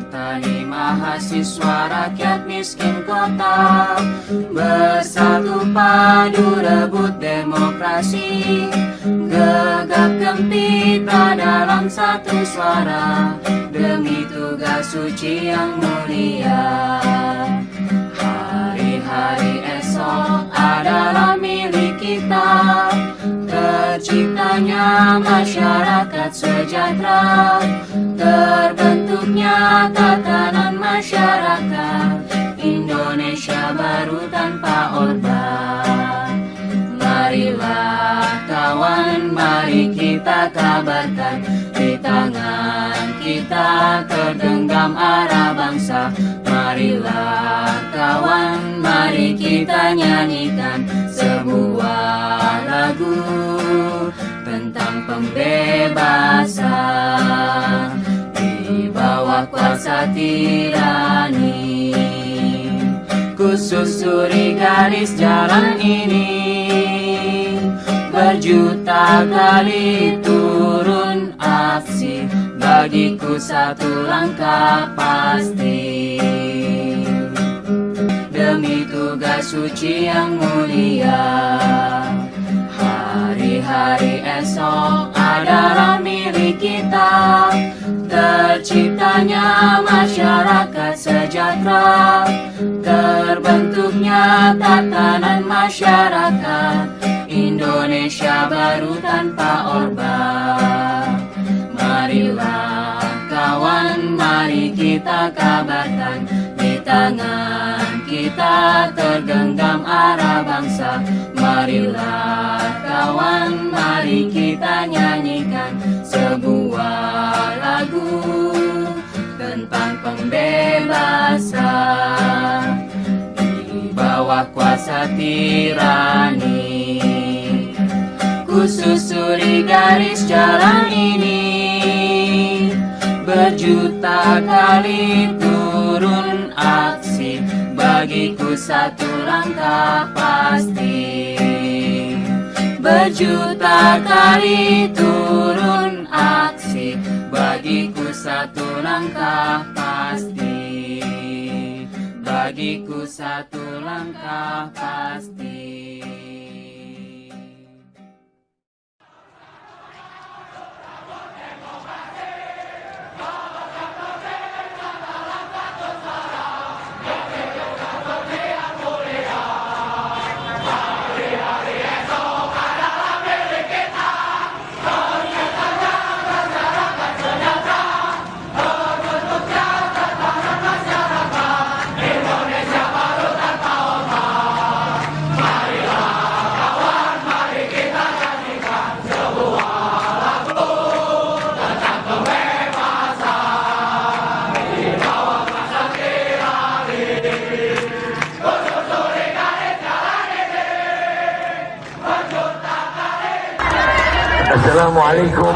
Tani mahasiswa rakyat miskin kota, bersatu padu rebut demokrasi, gegap gempita dalam satu suara, demi tugas suci yang mulia. Hari-hari esok adalah milik kita, terciptanya masyarakat sejahtera, terbentuknya tatanan masyarakat Indonesia baru tanpa Orde. Marilah kawan, mari kita kabarkan, di tangan kita tergenggam arah bangsa. Marilah kawan, mari kita nyanyikan sebuah lagu tentang pembebasan di bawah kuasa tirani. Ku susuri garis jalan ini, berjuta kali turun aksi, bagiku satu langkah pasti, demi tugas suci yang mulia. Hari-hari esok adalah milik kita, terciptanya masyarakat sejahtera, terbentuknya tatanan masyarakat Indonesia baru tanpa Orde. Marilah kawan, mari kita kabarkan, di tangan kita tergenggam arah bangsa. Marilah kawan, mari kita nyanyikan sebuah lagu tentang pembebasan di bawah kuasa tirani. Ku susuri garis jalan ini, berjuta kali turun aksi, bagiku satu langkah pasti, berjuta kali turun aksi, bagiku satu langkah pasti, bagiku satu langkah pasti. Assalamualaikum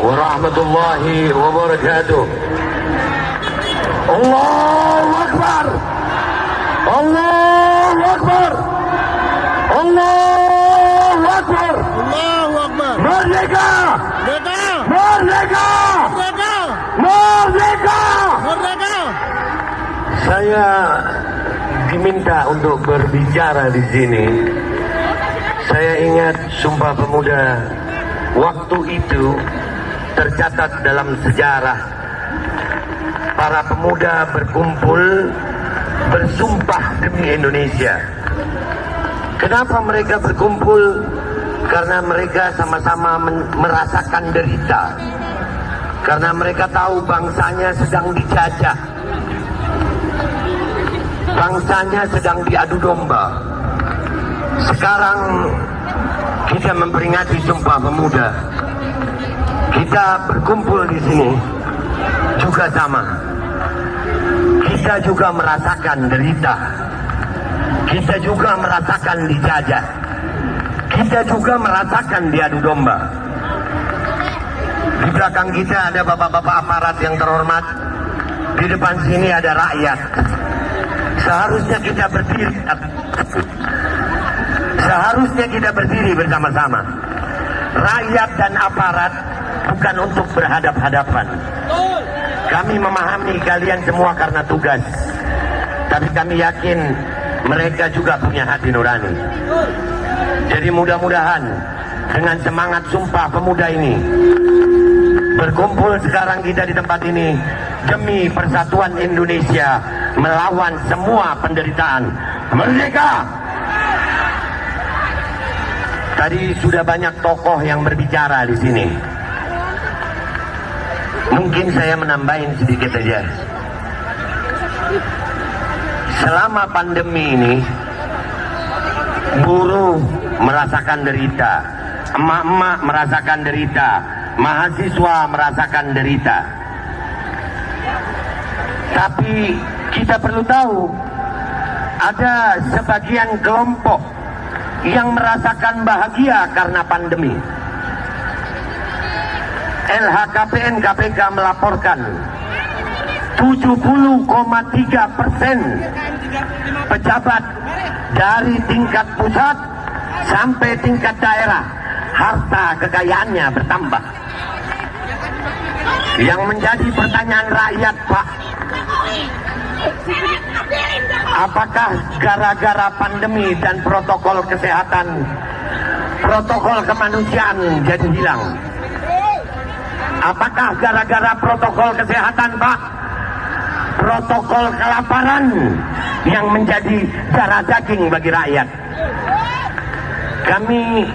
warahmatullahi wabarakatuh. Allahu Akbar, Allahu Akbar, Allahu Akbar, Allahu Akbar. Merdeka, Merdeka! Merdeka, Merdeka! Merdeka. Merdeka! Saya diminta untuk berbicara di sini. Saya ingat Sumpah Pemuda waktu itu tercatat dalam sejarah. Para pemuda berkumpul bersumpah demi Indonesia. Kenapa mereka berkumpul? Karena mereka sama-sama merasakan derita. Karena mereka tahu bangsanya sedang dijajah, bangsanya sedang diadu domba. Sekarang kita memperingati Sumpah Pemuda. Kita berkumpul di sini juga sama. Kita juga merasakan derita. Kita juga merasakan dijajah. Kita juga merasakan diadu domba. Di belakang kita ada bapak-bapak aparat yang terhormat. Di depan sini ada rakyat. Seharusnya kita berdiri. Seharusnya kita berdiri bersama-sama. Rakyat dan aparat bukan untuk berhadap-hadapan. Kami memahami kalian semua karena tugas, tapi kami yakin mereka juga punya hati nurani. Jadi mudah-mudahan dengan semangat Sumpah Pemuda ini, berkumpul sekarang kita di tempat ini demi persatuan Indonesia melawan semua penderitaan. Merdeka! Tadi sudah banyak tokoh yang berbicara di sini. Mungkin saya menambahin sedikit aja. Selama pandemi ini, buruh merasakan derita, emak-emak merasakan derita, mahasiswa merasakan derita. Tapi kita perlu tahu, ada sebagian kelompok yang merasakan bahagia karena pandemi. LHKPN KPK melaporkan 70,3% pejabat dari tingkat pusat sampai tingkat daerah harta kekayaannya bertambah. Yang menjadi pertanyaan rakyat, Pak, apakah gara-gara pandemi dan protokol kesehatan, protokol kemanusiaan jadi hilang? Apakah gara-gara protokol kesehatan, Pak, protokol kelaparan yang menjadi darah daging bagi rakyat? Kami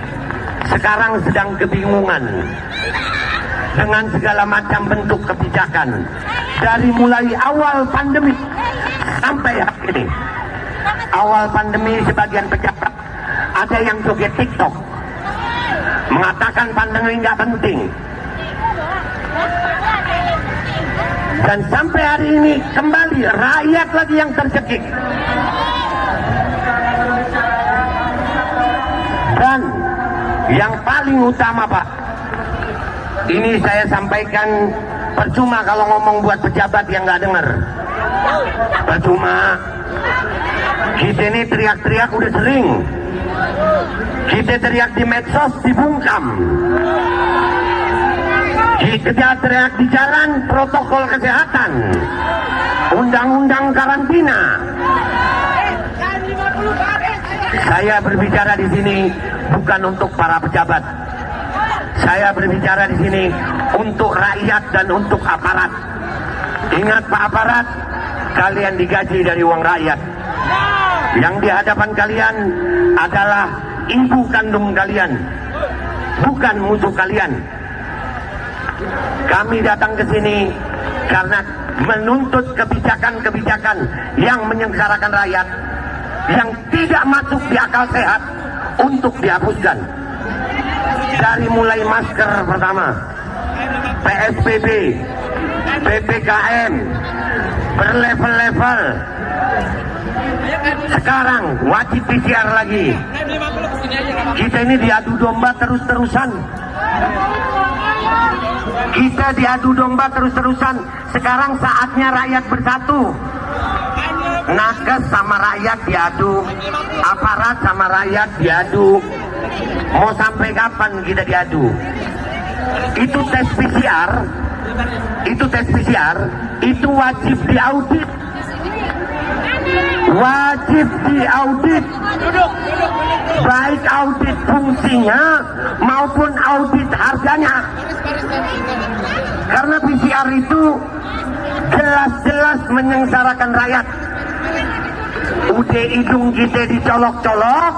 sekarang sedang kebingungan dengan segala macam bentuk kebijakan dari mulai awal pandemi sampai hari ini. Awal pandemi sebagian pejabat ada yang joget TikTok, mengatakan pandemi nggak penting. Dan sampai hari ini kembali rakyat lagi yang tercekik. Dan yang paling utama, Pak, ini saya sampaikan, percuma kalau ngomong buat pejabat yang nggak dengar. Percuma. Kita ini teriak-teriak udah sering. Kita teriak di medsos dibungkam. Kita teriak di jalan protokol kesehatan, undang-undang karantina. Saya berbicara di sini bukan untuk para pejabat. Saya berbicara di sini untuk rakyat dan untuk aparat. Ingat, Pak aparat, kalian digaji dari uang rakyat. Yang di hadapan kalian adalah ibu kandung kalian, bukan musuh kalian. Kami datang ke sini karena menuntut kebijakan-kebijakan yang menyengsarakan rakyat, yang tidak masuk di akal sehat untuk dihapuskan. Dari mulai masker pertama, PSBB, PPKM, berlevel-level. Sekarang wajib PCR lagi. Kita ini diadu domba terus-terusan. Kita diadu domba terus-terusan. Sekarang saatnya rakyat bersatu. Nakes sama rakyat diadu, aparat sama rakyat diadu. Mau sampai kapan kita diadu? Itu tes PCR, itu wajib diaudit. Wajib diaudit, baik audit fungsinya maupun audit harganya. Karena PCR itu jelas-jelas menyengsarakan rakyat. Udah hidung kita dicolok-colok,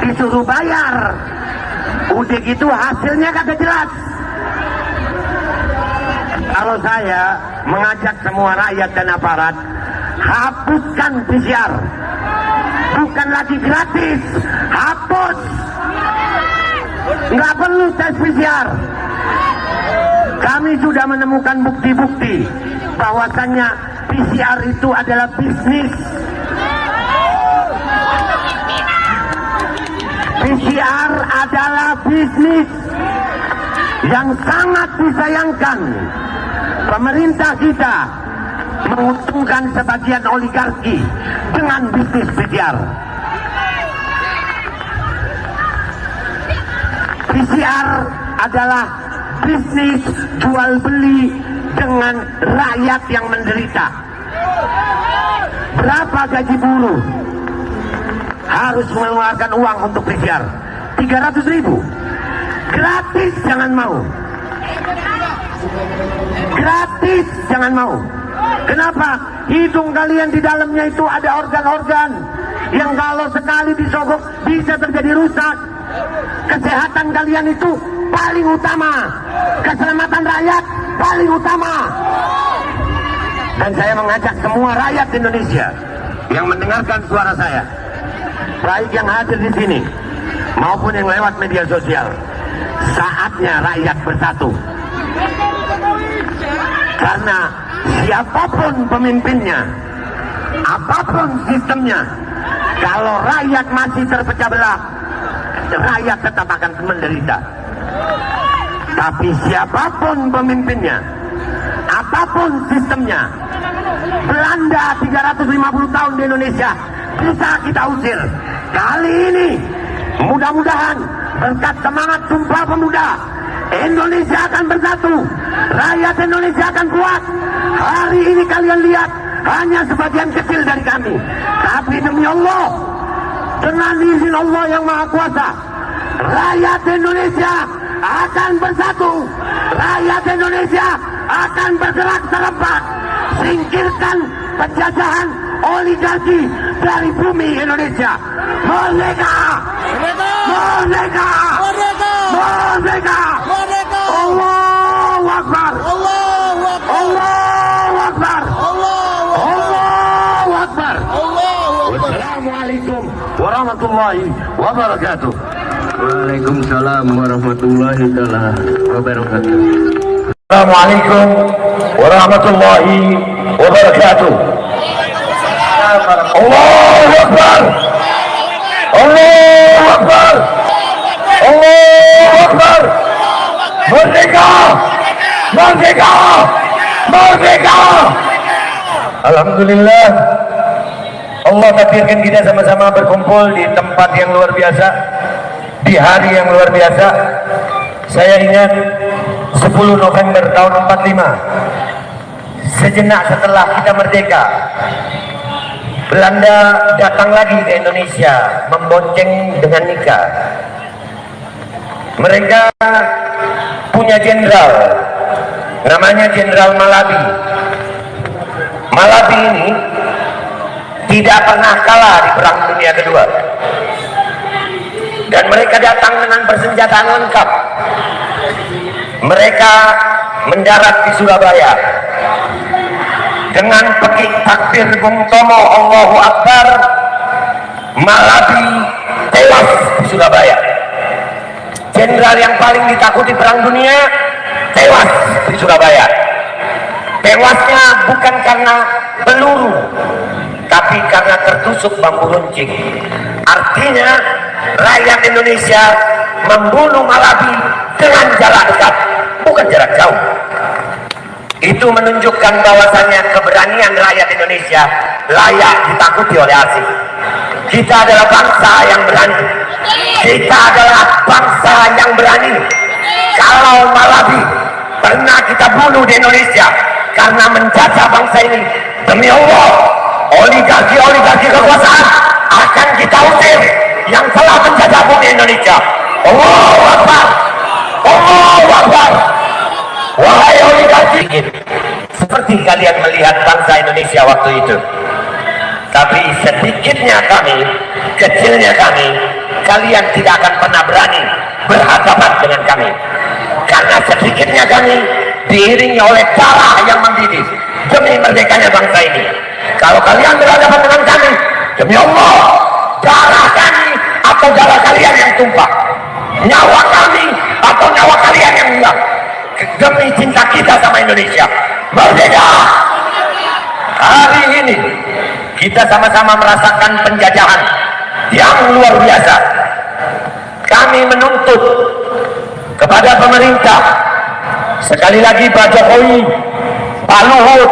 disuruh bayar. Udah gitu hasilnya kagak jelas. Kalau saya mengajak semua rakyat dan aparat, hapuskan PCR. Bukan lagi gratis, hapus. Nggak perlu tes PCR. Kami sudah menemukan bukti-bukti bahwasannya PCR itu adalah bisnis. PCR adalah bisnis yang sangat disayangkan. Pemerintah kita menguntungkan sebagian oligarki dengan bisnis PCR. PCR adalah bisnis jual beli dengan rakyat yang menderita. Berapa gaji buruh? Harus mengeluarkan uang untuk PCR 300.000. Gratis jangan mau. Gratis jangan mau. Kenapa? Hidung kalian di dalamnya itu ada organ-organ yang kalau sekali disogok bisa terjadi rusak. Kesehatan kalian itu paling utama. Keselamatan rakyat paling utama. Dan saya mengajak semua rakyat Indonesia yang mendengarkan suara saya, baik yang hadir di sini maupun yang lewat media sosial, saatnya rakyat bersatu. Karena siapapun pemimpinnya, apapun sistemnya, kalau rakyat masih terpecah belah, rakyat tetap akan menderita. Tapi siapapun pemimpinnya, apapun sistemnya, Belanda 350 tahun di Indonesia bisa kita usir. Kali ini mudah-mudahan berkat semangat Sumpah Pemuda, Indonesia akan bersatu, rakyat Indonesia akan kuat. Hari ini kalian lihat hanya sebagian kecil dari kami, tapi demi Allah, dengan izin Allah yang Maha Kuasa, rakyat Indonesia akan bersatu. Rakyat Indonesia akan bergerak serempak, singkirkan penjajahan oligarki dari bumi Indonesia. Merdeka! Merdeka! Merdeka! Merdeka! Merdeka! Allahu Akbar! Allahu Akbar! Allahu Akbar! Allahu Akbar! Allahu Akbar! Assalamualaikum warahmatullahi wabarakatuh. Waalaikumsalam warahmatullahi wabarakatuh. Assalamualaikum warahmatullahi wabarakatuh. Allahu Akbar. Allahu Akbar. Allahu Akbar. Merdeka. Merdeka. Merdeka. Alhamdulillah, Allah takdirkan kita sama-sama berkumpul di tempat yang luar biasa, di hari yang luar biasa. Saya ingat 10 November tahun 45, sejenak setelah kita merdeka, Belanda datang lagi ke Indonesia membonceng dengan nikah. Mereka punya jenderal, namanya Jenderal Malabi. Malabi ini tidak pernah kalah di Perang Dunia Kedua. Dan mereka datang dengan persenjataan lengkap. Mereka mendarat di Surabaya dengan pekik takbir Bung Tomo, Allahu Akbar. Malabi tewas di Surabaya. Jenderal yang paling ditakuti Perang Dunia tewas di Surabaya. Tewasnya bukan karena peluru, tapi karena tertusuk bambu runcing. Artinya rakyat Indonesia membunuh Malabi dengan jarak dekat, bukan jarak jauh. Itu menunjukkan bahwasannya keberanian rakyat Indonesia layak ditakuti oleh asing. Kita adalah bangsa yang berani. Kita adalah bangsa yang berani. Kalau Malabi pernah kita bunuh di Indonesia karena menjajah bangsa ini, demi Allah, oligarki kekuasaan akan kita usir yang telah menjajah bumi Indonesia. Allahu Akbar. Allahu Akbar. Wahai oligarki, seperti kalian melihat bangsa Indonesia waktu itu. Tapi sedikitnya kami, kecilnya kami, kalian tidak akan pernah berani berhadapan dengan kami. Karena sedikitnya kami diiringi oleh darah yang mendidih demi merdekanya bangsa ini. Kalau kalian berhadapan dengan kami, demi Allah, darah kami atau darah kalian yang tumpah, nyawa kami atau nyawa kalian yang hilang, demi cinta kita sama Indonesia. Merdeka! Hari ini kita sama-sama merasakan penjajahan yang luar biasa. Kami menuntut kepada pemerintah, sekali lagi Pak Jokowi, Pak Luhut,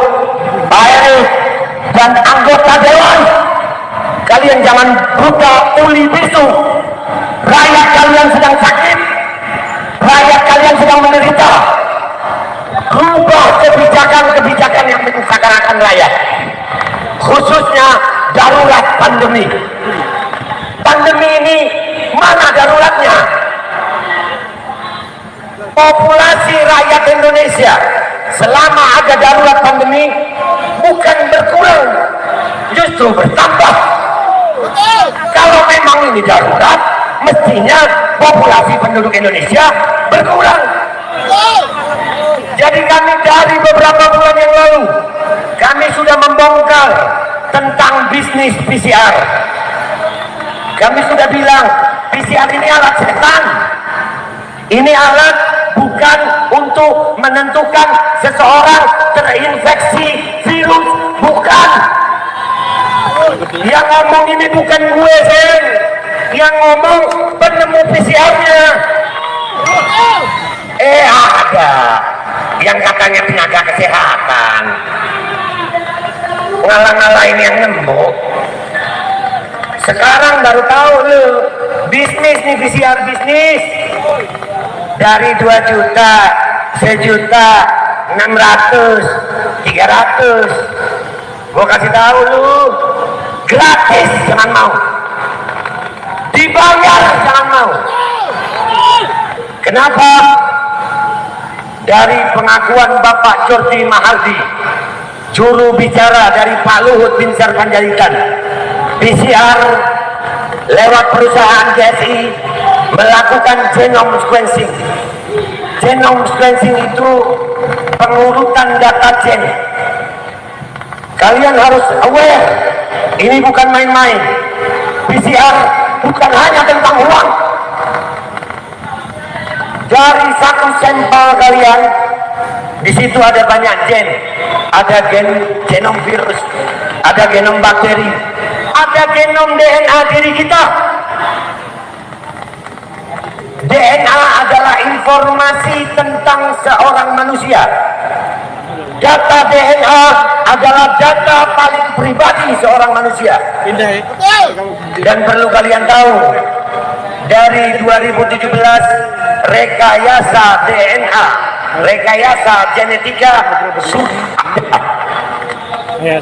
Pak Erick, dan anggota Dewan, kalian jangan buka tuli bisu. Rakyat kalian sedang sakit, rakyat kalian sedang menderita. Rubah merubah kebijakan-kebijakan yang menyusahkan rakyat, khususnya darurat pandemi. Pandemi ini mana daruratnya? Populasi rakyat Indonesia selama ada darurat pandemi bukan berkurang, justru bertambah. Kalau memang ini darurat, mestinya populasi penduduk Indonesia berkurang. Jadi kami dari beberapa bulan yang lalu, kami sudah membongkar tentang bisnis PCR. Kami sudah bilang, PCR ini alat setan. Ini alat bukan untuk menentukan seseorang terinfeksi virus, bukan. Yang ngomong ini bukan gue, Sen. Yang ngomong penemu PCR-nya. Ada yang katanya tenaga kesehatan, ngalah-ngalahin yang nemu. Sekarang baru tahu lu, bisnis nih, PCR bisnis. Dari 2 juta, 1 juta, 600, 300. Gua kasih tahu lu, gratis jangan mau, dibayar jangan mau. Kenapa? Dari pengakuan Bapak Jordi Mahardi, juru bicara dari Pak Luhut Binsar Panjaitan, PCR lewat perusahaan GSI melakukan genome sequencing. Genome sequencing itu pengurutan data gen. Kalian harus aware, ini bukan main-main. PCR bukan hanya tentang uang. Dari satu sampel kalian, di situ ada banyak gen. Ada genom virus, ada genom bakteri, ada genom DNA diri kita. DNA adalah informasi tentang seorang manusia. Data DNA adalah data paling pribadi seorang manusia. Dan perlu kalian tahu, dari 2017 rekayasa DNA, rekayasa genetika sudah ada.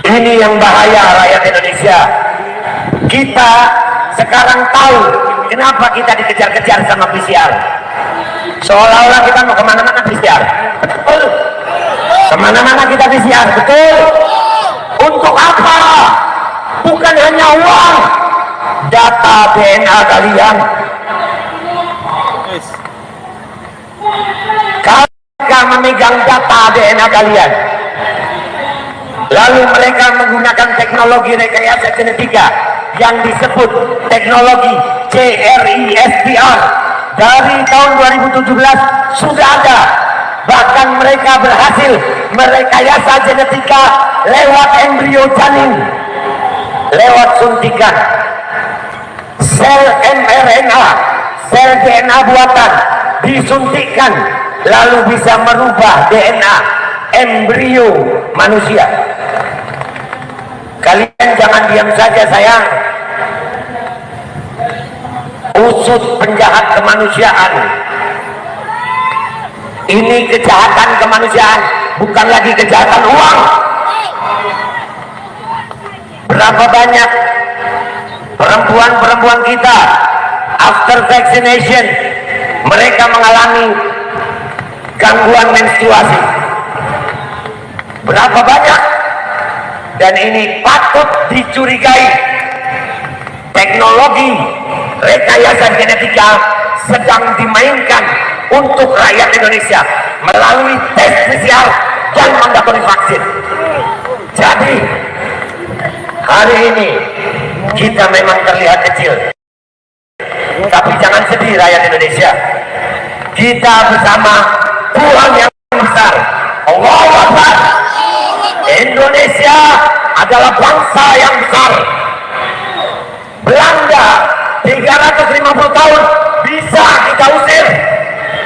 Ini yang bahaya rakyat Indonesia. Kita sekarang tahu kenapa kita dikejar-kejar sama PCR. Seolah-olah kita mau kemana-mana PCR. Betul. Kemana-mana kita PCR, betul. Untuk apa? Bukan hanya uang. Data DNA kalian. Kalau mereka memegang data DNA kalian, lalu mereka menggunakan teknologi rekayasa genetika yang disebut teknologi CRISPR dari tahun 2017 sudah ada. Bahkan mereka berhasil merekayasa genetika lewat embrio janin, lewat suntikan sel mRNA, sel DNA buatan disuntikkan, lalu bisa merubah DNA embrio manusia. Kalian jangan diam saja sayang. Usut penjahat kemanusiaan. Ini kejahatan kemanusiaan, bukan lagi kejahatan uang. Berapa banyak perempuan-perempuan kita after vaccination mereka mengalami gangguan menstruasi? Berapa banyak? Dan ini patut dicurigai. Teknologi rekayasa genetika sedang dimainkan untuk rakyat Indonesia melalui tes PCR dan mandatori vaksin. Jadi hari ini kita memang terlihat kecil, tapi jangan sedih rakyat Indonesia. Kita bersama Tuhan yang besar. Allahu Akbar. Indonesia adalah bangsa yang besar. Belanda 350 tahun bisa kita usir.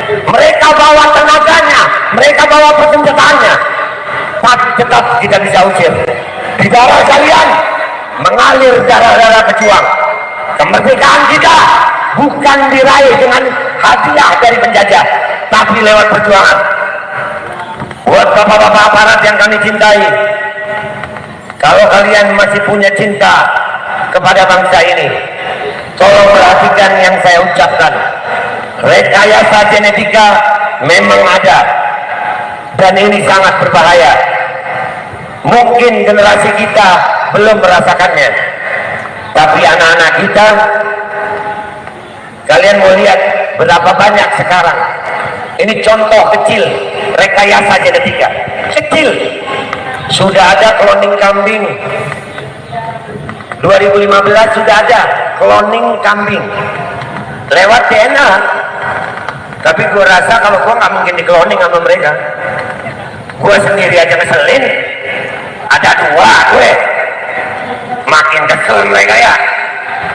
Mereka bawa tenaganya, mereka bawa persenjataannya, tapi tetap kita bisa usir. Di darah kalian mengalir darah-darah pejuang. Kemerdekaan kita bukan diraih dengan hadiah dari penjajah, tapi lewat perjuangan. Buat bapak-bapak aparat yang kami cintai, kalau kalian masih punya cinta kepada bangsa ini, tolong perhatikan yang saya ucapkan. Rekayasa genetika memang ada, dan ini sangat berbahaya. Mungkin generasi kita belum merasakannya, tapi anak-anak kita, kalian mau lihat berapa banyak sekarang. Ini contoh kecil rekayasa genetika kecil. Sudah ada cloning kambing 2015, sudah ada cloning kambing lewat DNA. Tapi gue rasa kalau gue nggak mungkin di cloning sama mereka. Gue sendiri aja ngeselin, ada dua gue makin kesel mereka ya.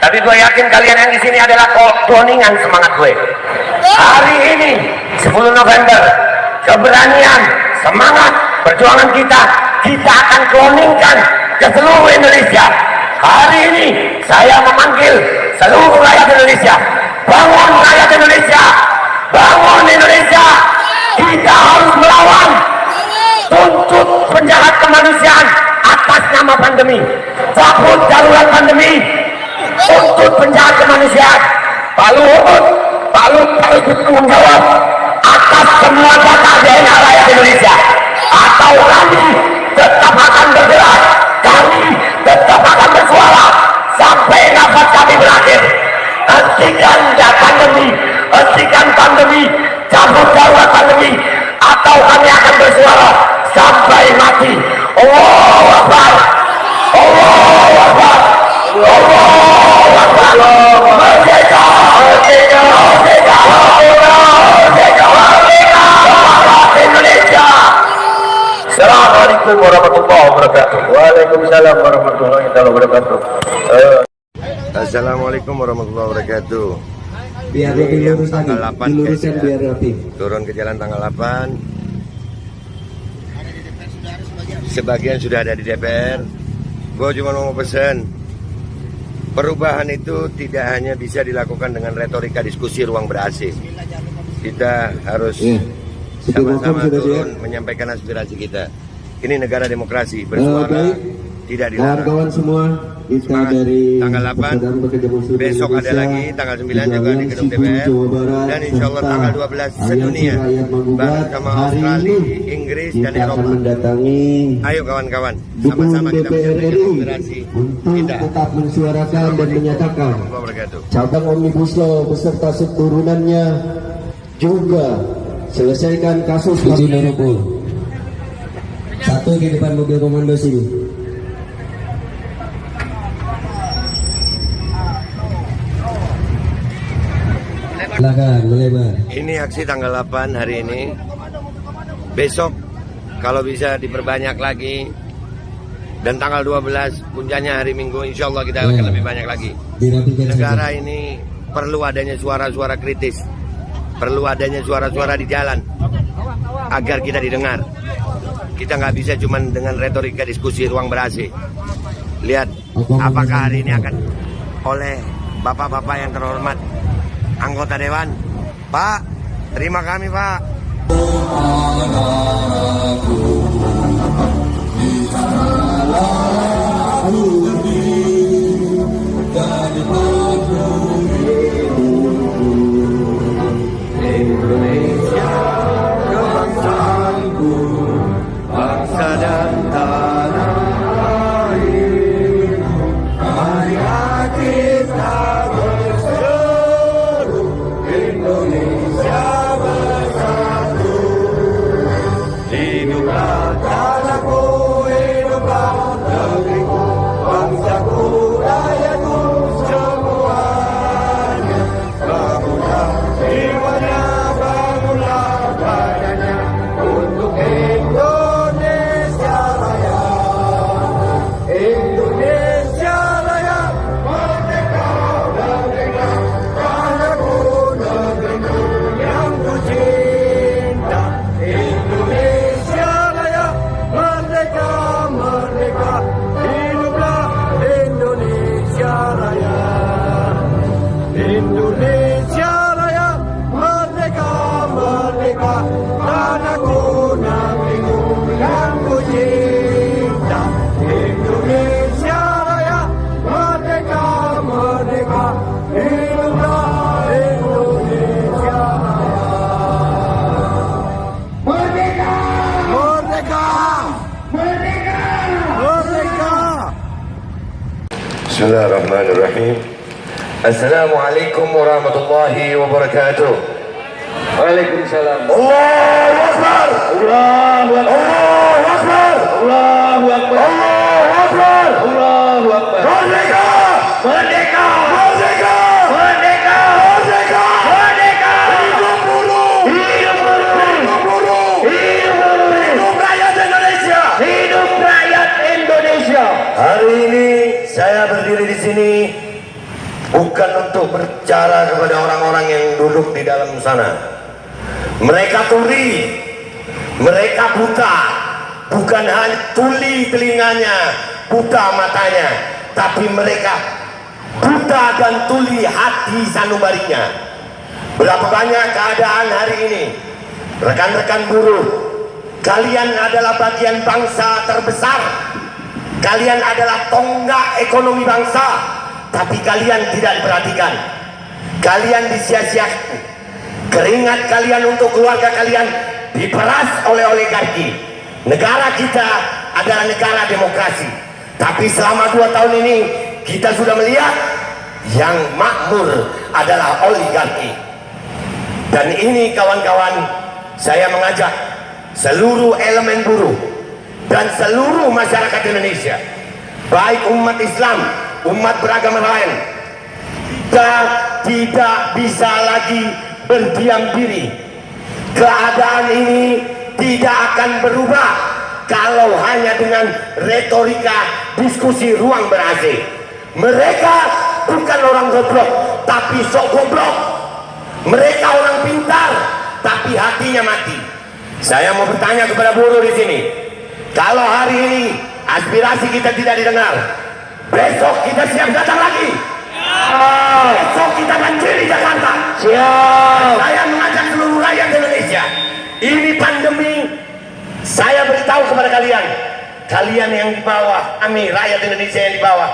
Tapi gue yakin kalian yang di sini adalah cloningan semangat gue. Hari ini 10 November, keberanian, semangat, perjuangan kita akan cloningkan ke seluruh Indonesia. Hari ini saya memanggil seluruh rakyat Indonesia, bangun rakyat Indonesia, bangun Indonesia. Kita harus melawan, tuntut penjahat kemanusiaan atas nama pandemi, cabut darurat pandemi, tuntut penjahat kemanusiaan. Pak Luhut bertanggung jawab atas semua data DNA rakyat Indonesia, atau kami tetap akan bergerak, kami tetap akan bersuara sampai nafas kami berakhir. Hentikan pandemi, cabut darurat pandemi, atau kami akan bersuara sampai mati. Allahu Akbar, Allahu Akbar, Allahu Akbar. Merdeka, merdeka, merdeka, merdeka, merdeka, Indonesia. Assalamualaikum warahmatullahi wabarakatuh. Waalaikumsalam warahmatullahi wabarakatuh. Assalamualaikum warahmatullahi wabarakatuh. Biar Ini lebih yang lurus lagi, tanggal 8 diluruskan guys, biar lebih. turun ke jalan tanggal 8. Sebagian sudah ada di DPR. Gue cuma mau pesan, perubahan itu tidak hanya bisa dilakukan dengan retorika diskusi ruang ber-AC. Kita harus sama-sama turun menyampaikan aspirasi kita. Ini negara demokrasi, bersuara, Baik. tidak dilarang. Kawan-kawan semua, kita Semangat. dari Tanggal 8, Persaudaraan Pekerja Buruh besok ada Indonesia, lagi, tanggal 9 juga di gedung Cibiru, DPR, Jawa Barat, dan insya Allah serta tanggal 12 Aliansi sedunia, Rakyat Menggugat. bareng sama Hari Australia, ini Inggris, kita dan akan Eropa. mendatangi Ayo kawan-kawan, gedung sama-sama kita DPR menyampaikan RI aspirasi untuk kita. tetap mensuarakan dan menyatakan Assalamualaikum wabarakatuh. cabang Omnibus Law beserta turunannya juga selesaikan kasus izin Europol. Satu di depan mobil komando sini. Silakan melebar. Ini aksi tanggal 8 hari ini. Besok kalau bisa diperbanyak lagi, dan tanggal 12 puncaknya hari Minggu, insya Allah kita akan lebih banyak lagi. Dirapikan Negara saja. ini perlu adanya suara-suara kritis, perlu adanya suara-suara di jalan agar kita didengar. Kita nggak bisa cuma dengan retorika diskusi ruang ber-AC. Lihat apakah hari ini akan oleh bapak-bapak yang terhormat anggota dewan. Pak, terima kami Pak. Indonesia kebangsaanku, bangsa dan tanah airku, marilah kita berseru, Indonesia bersatu, hiduplah Bismillahirrahmanirrahim. Assalamualaikum warahmatullahi wabarakatuh. Waalaikumsalam. Allahu Akbar. Allahu Akbar. Allahu Akbar. Allahu Akbar. Allahu Akbar. Allahu Akbar. Merdeka! Merdeka! Merdeka! Merdeka! Merdeka! Merdeka! Hidup buruh! Hidup buruh! Hidup buruh! Hidup buruh! Hidup rakyat Indonesia! Hidup rakyat Indonesia! Hari ini saya berdiri di sini bukan untuk berbicara kepada orang-orang yang duduk di dalam sana. Mereka tuli, mereka buta, bukan hanya tuli telinganya, buta matanya, tapi mereka buta dan tuli hati sanubarinya. Berapa banyak keadaan hari ini, rekan-rekan buruh, kalian adalah bagian bangsa terbesar, kalian adalah tonggak ekonomi bangsa, tapi kalian tidak diperhatikan, kalian disia-siakan. Keringat kalian untuk keluarga kalian diperas oleh oligarki. Negara kita adalah negara demokrasi, tapi selama 2 tahun ini kita sudah melihat yang makmur adalah oligarki. Dan ini kawan-kawan, saya mengajak seluruh elemen buruh dan seluruh masyarakat Indonesia, baik umat Islam, umat beragama lain, kita tidak bisa lagi berdiam diri. Keadaan ini tidak akan berubah kalau hanya dengan retorika diskusi ruang ber-AC. Mereka bukan orang goblok, tapi sok goblok. Mereka orang pintar, tapi hatinya mati. Saya mau bertanya kepada buruh di sini, kalau hari ini aspirasi kita tidak didengar, besok kita siap datang lagi. Besok kita banjiri Jakarta. Siap. Saya mengajak seluruh rakyat Indonesia. Ini pandemi. Saya beritahu kepada kalian, kalian yang di bawah, kami rakyat Indonesia yang di bawah,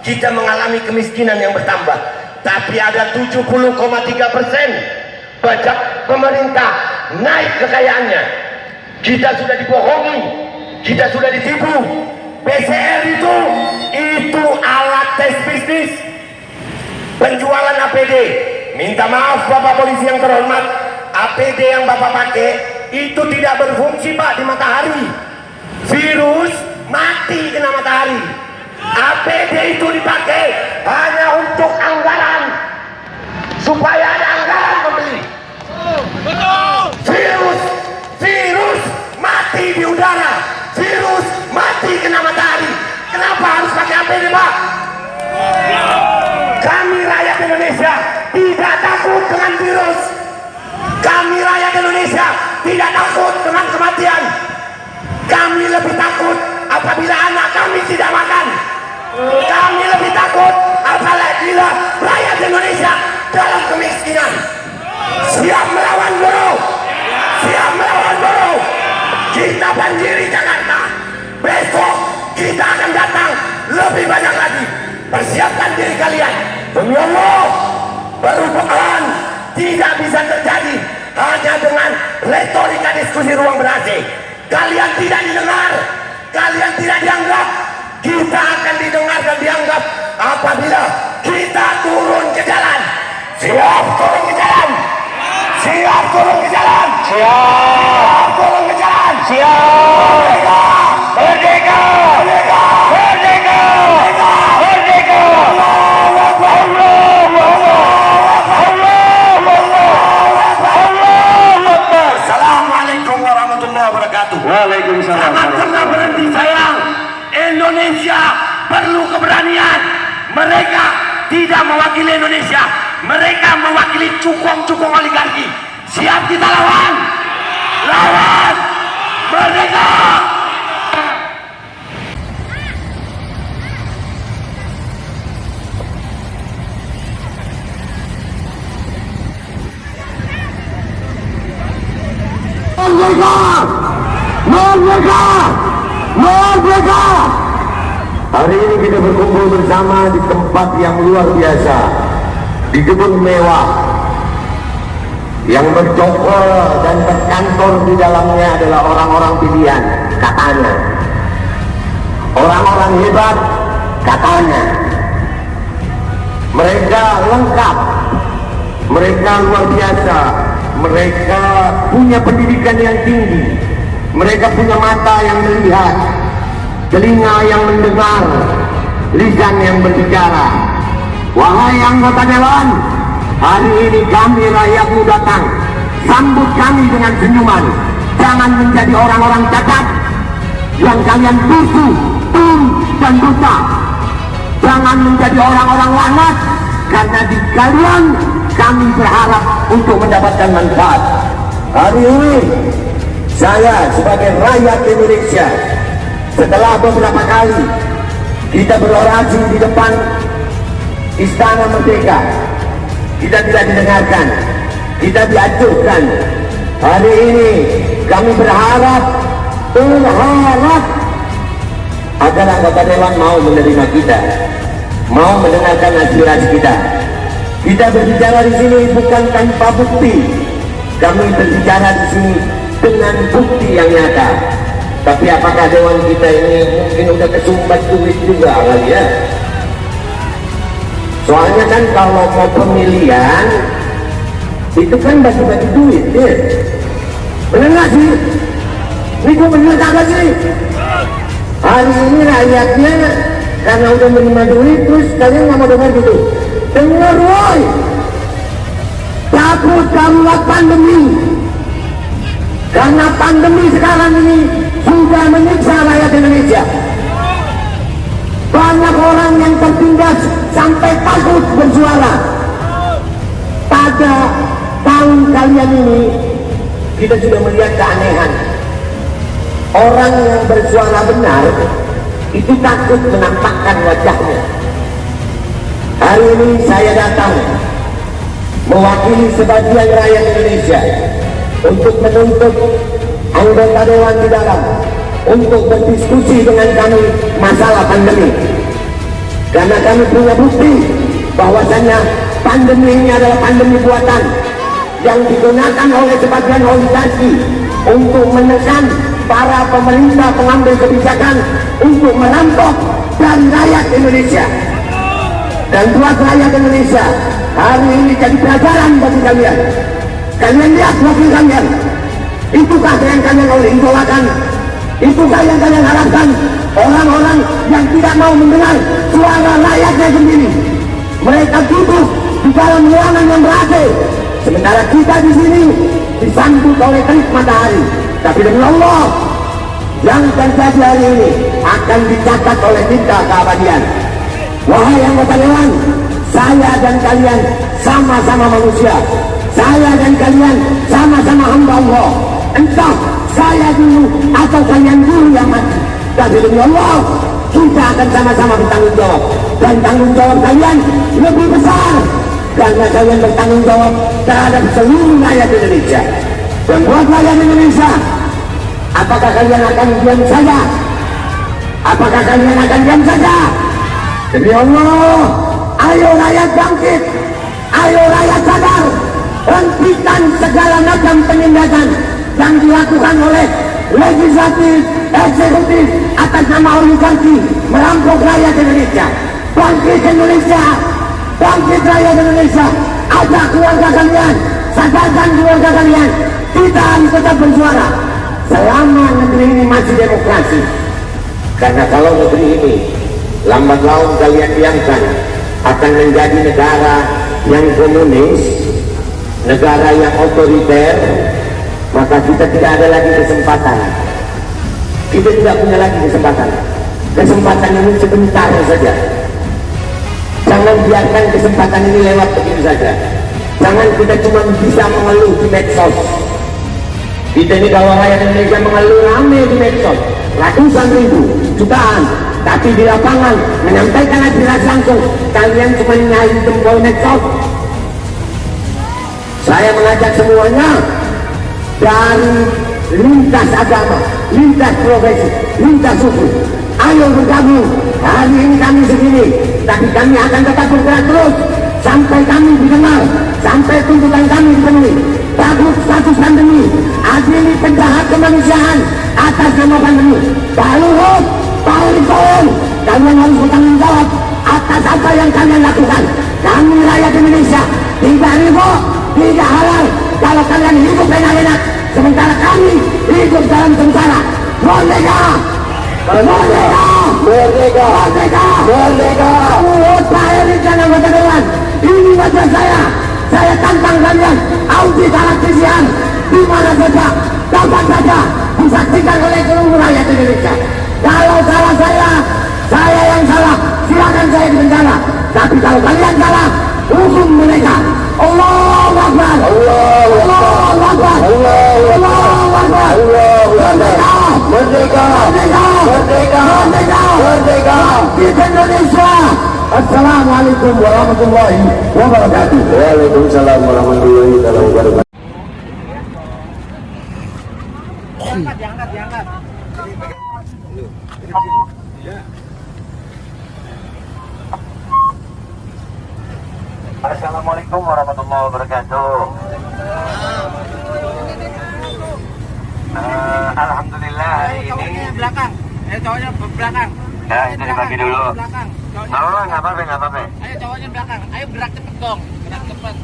kita mengalami kemiskinan yang bertambah. Tapi ada 70,3% pajak pemerintah naik kekayaannya. Kita sudah dibohongi, kita sudah ditipu. PCR itu alat tes bisnis. Penjualan APD, minta maaf Bapak Polisi yang terhormat, APD yang Bapak pakai itu tidak berfungsi Pak di matahari. Virus mati kena matahari. APD itu dipakai hanya untuk anggaran, supaya ada anggaran membeli. Virus mati di udara, virus mati kena matahari. Kenapa harus pakai APD Pak? Kami rakyat Indonesia tidak takut dengan virus. Kami rakyat Indonesia tidak takut dengan kematian. Kami lebih takut apabila anak kami tidak makan. Kami lebih takut apabila rakyat Indonesia dalam kemiskinan. Siap melawan buruh, siap melawan buruh. Kita banjiri Jakarta. Besok kita akan datang lebih banyak lagi. Persiapkan diri kalian. Demi Allah, perubahan tidak bisa terjadi hanya dengan retorika diskusi ruang ber-AC. Kalian tidak didengar, kalian tidak dianggap. Kita akan didengar dan dianggap apabila kita turun ke jalan. Siap turun ke jalan. Siap turun ke jalan. Siap turun ke jalan. Siap. Merdeka. Merdeka. Merdeka. Merdeka. Merdeka. Assalamualaikum warahmatullahi wabarakatuh. Waalaikumsalam. Jangan pernah berhenti sayang. Indonesia perlu keberanian. Mereka tidak mewakili Indonesia, mereka mewakili cukong-cukong oligarki. Siap kita lawan. Lawan. Merdeka. Merdeka! Merdeka! Merdeka! Hari ini kita berkumpul bersama di tempat yang luar biasa, di gedung mewah yang bercokol dan berkantor di dalamnya adalah orang-orang pilihan, katanya. Orang-orang hebat, katanya. Mereka lengkap, mereka luar biasa, mereka punya pendidikan yang tinggi, mereka punya mata yang melihat, telinga yang mendengar, lisan yang berbicara. Wahai anggota dewan, hari ini kami rakyatmu datang, sambut kami dengan senyuman. Jangan menjadi orang-orang cacat yang kalian tusu, dan buta. Jangan menjadi orang-orang lanat, karena di kalian kami berharap untuk mendapatkan manfaat. Hari ini saya sebagai rakyat Indonesia, setelah beberapa kali kita berorasi di depan Istana Merdeka, kita tidak didengarkan, kita diacuhkan. Hari ini kami berharap agar anggota dewan mau menerima kita, mau mendengarkan aspirasi kita. Kita berbicara di sini bukan tanpa bukti, kami berbicara di sini dengan bukti yang nyata. Tapi apakah dewan kita ini mungkin udah kesumbat duit juga kali ya? Soalnya kan kalau mau pemilihan itu kan bagi-bagi duit ya. Bener nggak sih? Ini gue bener kagak sih? Hari ini rakyatnya karena udah menerima duit, terus kalian nggak mau dengar gitu. Dengar woy, takut darurat pandemi. Karena pandemi sekarang ini sudah menyiksa rakyat Indonesia. Banyak orang yang tertindas sampai takut bersuara. Pada tahun kalian ini kita sudah melihat keanehan. Orang yang bersuara benar itu takut menampakkan wajahnya. Hari ini saya datang mewakili sebagian rakyat Indonesia untuk menuntut anggota dewan di dalam untuk berdiskusi dengan kami masalah pandemi. Karena kami punya bukti bahwasannya pandemi ini adalah pandemi buatan yang digunakan oleh sebagian oligarki untuk menekan para pemerintah pengambil kebijakan untuk merampok dari rakyat Indonesia. Dan buat rakyat Indonesia, hari ini jadi pelajaran bagi kalian. Kalian lihat wakil kalian, itukah yang kalian idolakan? Itukah yang kalian harapkan? Orang-orang yang tidak mau mendengar suara rakyatnya sendiri. Mereka duduk di dalam ruangan yang ber-AC, sementara kita di sini disambut oleh terik matahari. Tapi demi Allah, yang terjadi hari ini akan dicatat oleh tinta keabadian. Wahai anggota dewan, saya dan kalian sama-sama manusia. Saya dan kalian sama-sama hamba Allah. Entah saya dulu atau kalian dulu yang mati. Tapi demi Allah, kita akan sama-sama bertanggung jawab. Dan tanggung jawab kalian lebih besar, karena kalian bertanggung jawab terhadap seluruh rakyat Indonesia. Dan buat rakyat Indonesia, apakah kalian akan diam saja? Apakah kalian akan diam saja? Demi Allah, ayo rakyat bangkit, ayo rakyat sadar, hentikan segala macam penindakan yang dilakukan oleh legislatif, eksekutif atas nama oligarki merampok rakyat Indonesia. Bangkit Indonesia, bangkit rakyat Indonesia, ajak keluarga kalian, sadarkan keluarga kalian, kita harus tetap bersuara selama negeri ini masih demokrasi. Karena kalau negeri ini lambat laun kalian diamkan akan menjadi negara yang komunis, negara yang otoriter, maka kita tidak ada lagi kesempatan. Kita tidak punya lagi kesempatan. Kesempatan ini sebentar saja. Jangan biarkan kesempatan ini lewat begitu saja. Jangan kita cuma bisa mengeluh di medsos. Kita ini kalau rakyat Indonesia mengeluh rame di medsos, ratusan ribu, jutaan. Tapi di lapangan menyampaikan aspirasi langsung, kalian cuma nyari jempol medsos. Saya mengajak semuanya dari lintas agama, lintas profesi, lintas suku, ayo bergabung. Hari ini kami segini, tapi kami akan tetap bergerak terus sampai kami didengar, sampai tuntutan kami dipenuhi. Cabut status pandemi, adili penjahat kemanusiaan atas nama pandemi. Pak Luhut, kalian harus bertanggung jawab atas apa yang kalian lakukan. Kami rakyat Indonesia tidak ridho, tidak halal kalau kalian hidup enak-enak, sementara kami hidup dalam sengsara. Merdeka! Merdeka! Merdeka! Merdeka! Merdeka! Saya Richard anggota dewan. Ini wajah saya tantang kalian. Audit alat PCR di mana saja, kapan saja disaksikan oleh seluruh rakyat Indonesia. Kalau salah saya yang salah, silakan saya di penjara. Tapi kalau kalian salah, hukum mereka. Allahu Akbar. Allahu Akbar. Allahu Akbar. Merdeka! Merdeka! Merdeka! Merdeka! Merdeka! Merdeka! Kita Indonesia. Assalamualaikum warahmatullahi wabarakatuh. Waalaikumsalam warahmatullahi wabarakatuh. Diangkat. Assalamualaikum warahmatullahi wabarakatuh. Alhamdulillah hari ini. Belakang. Cowoknya belakang. Ya itu dibagi dulu. Belakang. Oh nggak apa-apa. Ayo cowoknya belakang. Ayo gerak cepet dong. Gerak cepet.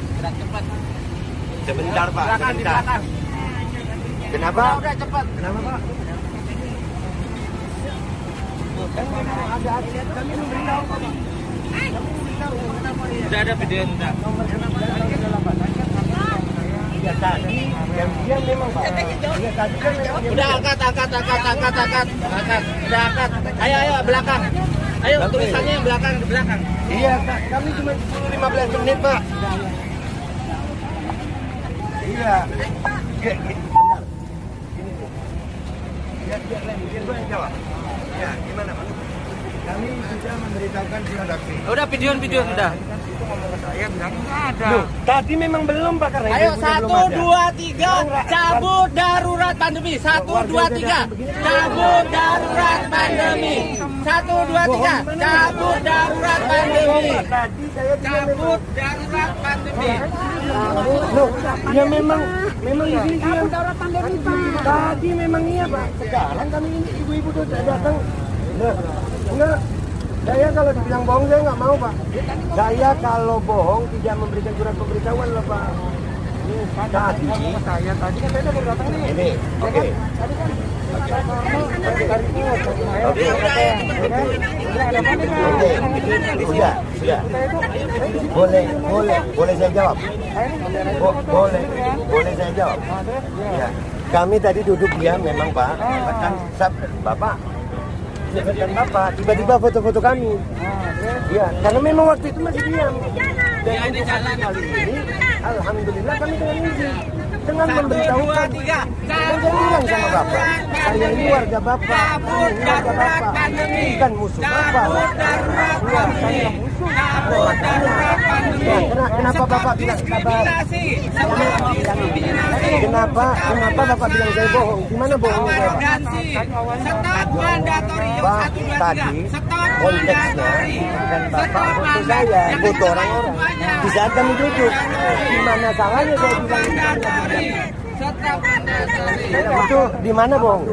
Sebentar Pak, Belakang di sebentar. belakang. Kenapa? Udah cepet. Kenapa Pak? Udah ada video udah. Udah angkat. Udah angkat. Ayo belakang. Ayo tulisannya yang belakang di belakang. Iya Pak, kami cuma 10-15 menit Pak. Iya. Benar. Biar gue yang jawab. Ya, gimana Pak? Kami sudah memberitahukan surat aksi. Udah video udah. Saya bilang nggak ada. Loh, tadi memang belum Pak karena Ayo ibunya belum 1, ada. 2, 3 cabut darurat pandemi. 1, 2, 3 cabut darurat pandemi. 1, 2, 3 cabut darurat pandemi. Tadi saya juga Cabut darurat pandemi. Loh, ya memang ini dia. Tadi memang iya Pak. Sekarang kami ini ibu-ibu tuh datang. Loh, enggak. Saya kalau dibilang bohong saya nggak mau Pak. Saya kalau bohong tidak memberikan surat pemberitahuan loh Pak. Tadi saya kan saya udah datang nih. Ini, oke. Sudah. Boleh saya jawab. Boleh saya jawab. Ya. Kami tadi duduk diam memang Pak. Kan Bapak. Sebutkan Bapak, tiba-tiba foto-foto kami. Ya, karena memang waktu itu masih diam. Dan untuk kali ini, alhamdulillah kami dengan izin. Dengan memberitahukan, dan saya bilang sama Bapak, saya ini warga Bapak, ini warga Bapak, bukan musuh Bapak. Ya, saya musuh. Ya, kenapa Bapak bilang sabar? Kenapa Bapak bilang saya bohong? Gimana bohongnya saya Pak? Stop mandatori. Pak, tadi konteksnya kan Bapak foto saya, foto orang-orang. Di saat kami duduk, di mana salahnya saya bilang Stop mandatori. itu di mana bohong?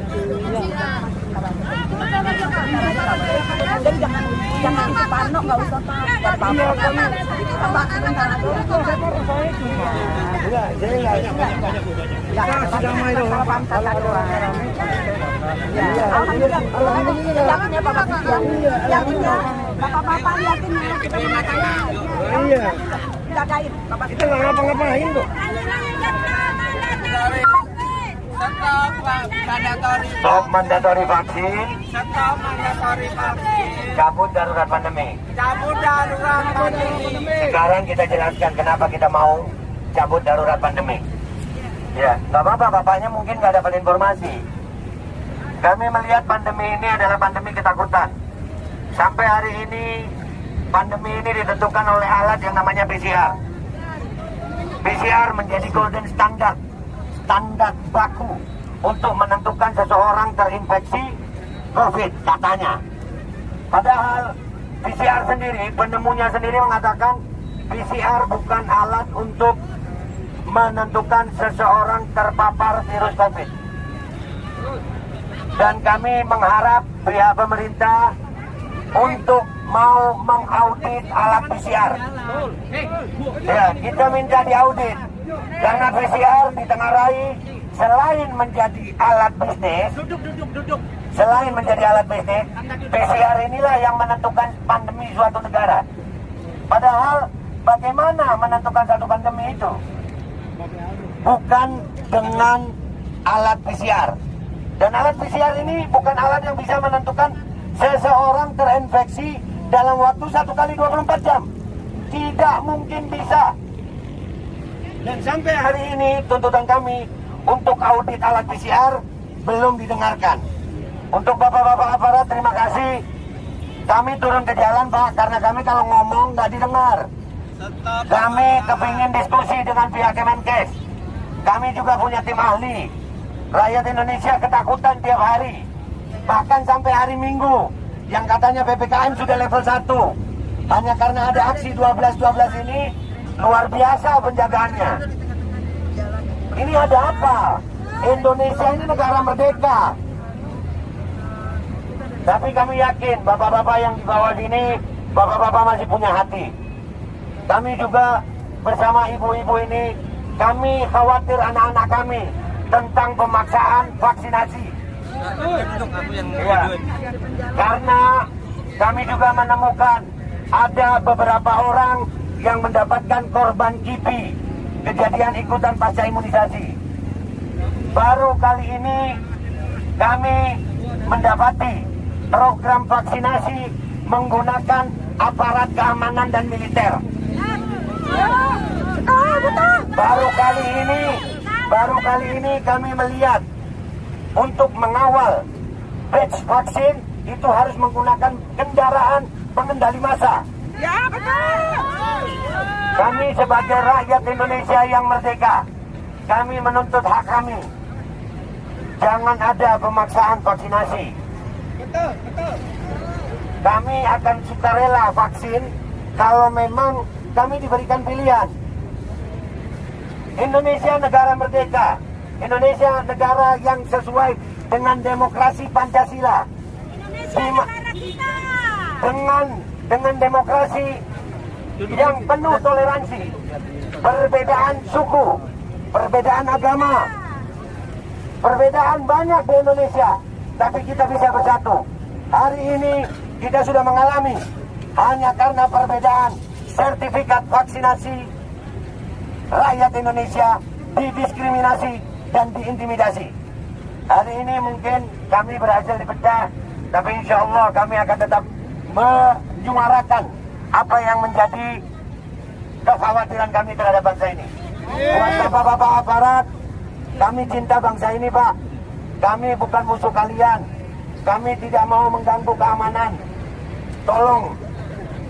Jadi jangan Suparno, nggak usah Pak. Enggak, saya enggak. Sudah main dong. Yakinnya Bapak yakinnya Bapak yakin Iya. jagain Bapak. Kita nggak ngapa-ngapain kok. Stop mandatori. Stop mandatori vaksin. Stop mandatori vaksin. Cabut darurat pandemi. Cabut darurat pandemi. Sekarang kita jelaskan kenapa kita mau cabut darurat pandemi. Ya, nggak apa-apa, bapaknya mungkin nggak dapat informasi. Kami melihat pandemi ini adalah pandemi ketakutan. Sampai hari ini, pandemi ini ditentukan oleh alat yang namanya PCR. PCR menjadi golden standard baku untuk menentukan seseorang terinfeksi COVID katanya. Padahal PCR sendiri, penemunya sendiri mengatakan PCR bukan alat untuk menentukan seseorang terpapar virus COVID. Dan kami mengharap pihak pemerintah untuk mau mengaudit alat PCR. Ya, kita minta diaudit karena PCR ditengarai selain menjadi alat bisnis, PCR inilah yang menentukan pandemi suatu negara. Padahal bagaimana menentukan satu pandemi itu? Bukan dengan alat PCR. Dan alat PCR ini bukan alat yang bisa menentukan seseorang terinfeksi dalam waktu 1 kali 24 jam. Tidak mungkin bisa. Dan sampai hari ini tuntutan kami untuk audit alat PCR belum didengarkan. Untuk bapak-bapak aparat, terima kasih. Kami turun ke jalan, Pak, karena kami kalau ngomong nggak didengar. Kami kepingin diskusi dengan pihak Kemenkes. Kami juga punya tim ahli. Rakyat Indonesia ketakutan tiap hari. Bahkan sampai hari Minggu, yang katanya PPKM sudah level 1. Hanya karena ada aksi 12-12 ini, luar biasa penjagaannya. Ini ada apa? Indonesia ini negara merdeka. Tapi kami yakin bapak-bapak yang di bawah sini, bapak-bapak masih punya hati. Kami juga bersama ibu-ibu ini, kami khawatir anak-anak kami tentang pemaksaan vaksinasi. Ya, karena kami juga menemukan ada beberapa orang yang mendapatkan korban KIPI, kejadian ikutan pasca imunisasi. Baru kali ini kami mendapati program vaksinasi menggunakan aparat keamanan dan militer. Baru kali ini kami melihat untuk mengawal batch vaksin itu harus menggunakan kendaraan pengendali massa. Ya, betul. Kami sebagai rakyat Indonesia yang merdeka, kami menuntut hak kami. Jangan ada pemaksaan vaksinasi. Betul. Kami akan sukarela vaksin kalau memang kami diberikan pilihan. Indonesia negara merdeka. Indonesia negara yang sesuai dengan demokrasi Pancasila. Dengan demokrasi yang penuh toleransi, perbedaan suku, perbedaan agama, perbedaan banyak di Indonesia, tapi kita bisa bersatu. Hari ini kita sudah mengalami hanya karena perbedaan sertifikat vaksinasi, rakyat Indonesia didiskriminasi dan diintimidasi. Hari ini mungkin kami berhasil dipecah, tapi insya Allah kami akan tetap menyuarakan apa yang menjadi kekhawatiran kami terhadap bangsa ini. Buat bapak-bapak aparat, kami cinta bangsa ini, Pak. Kami bukan musuh kalian. Kami tidak mau mengganggu keamanan. Tolong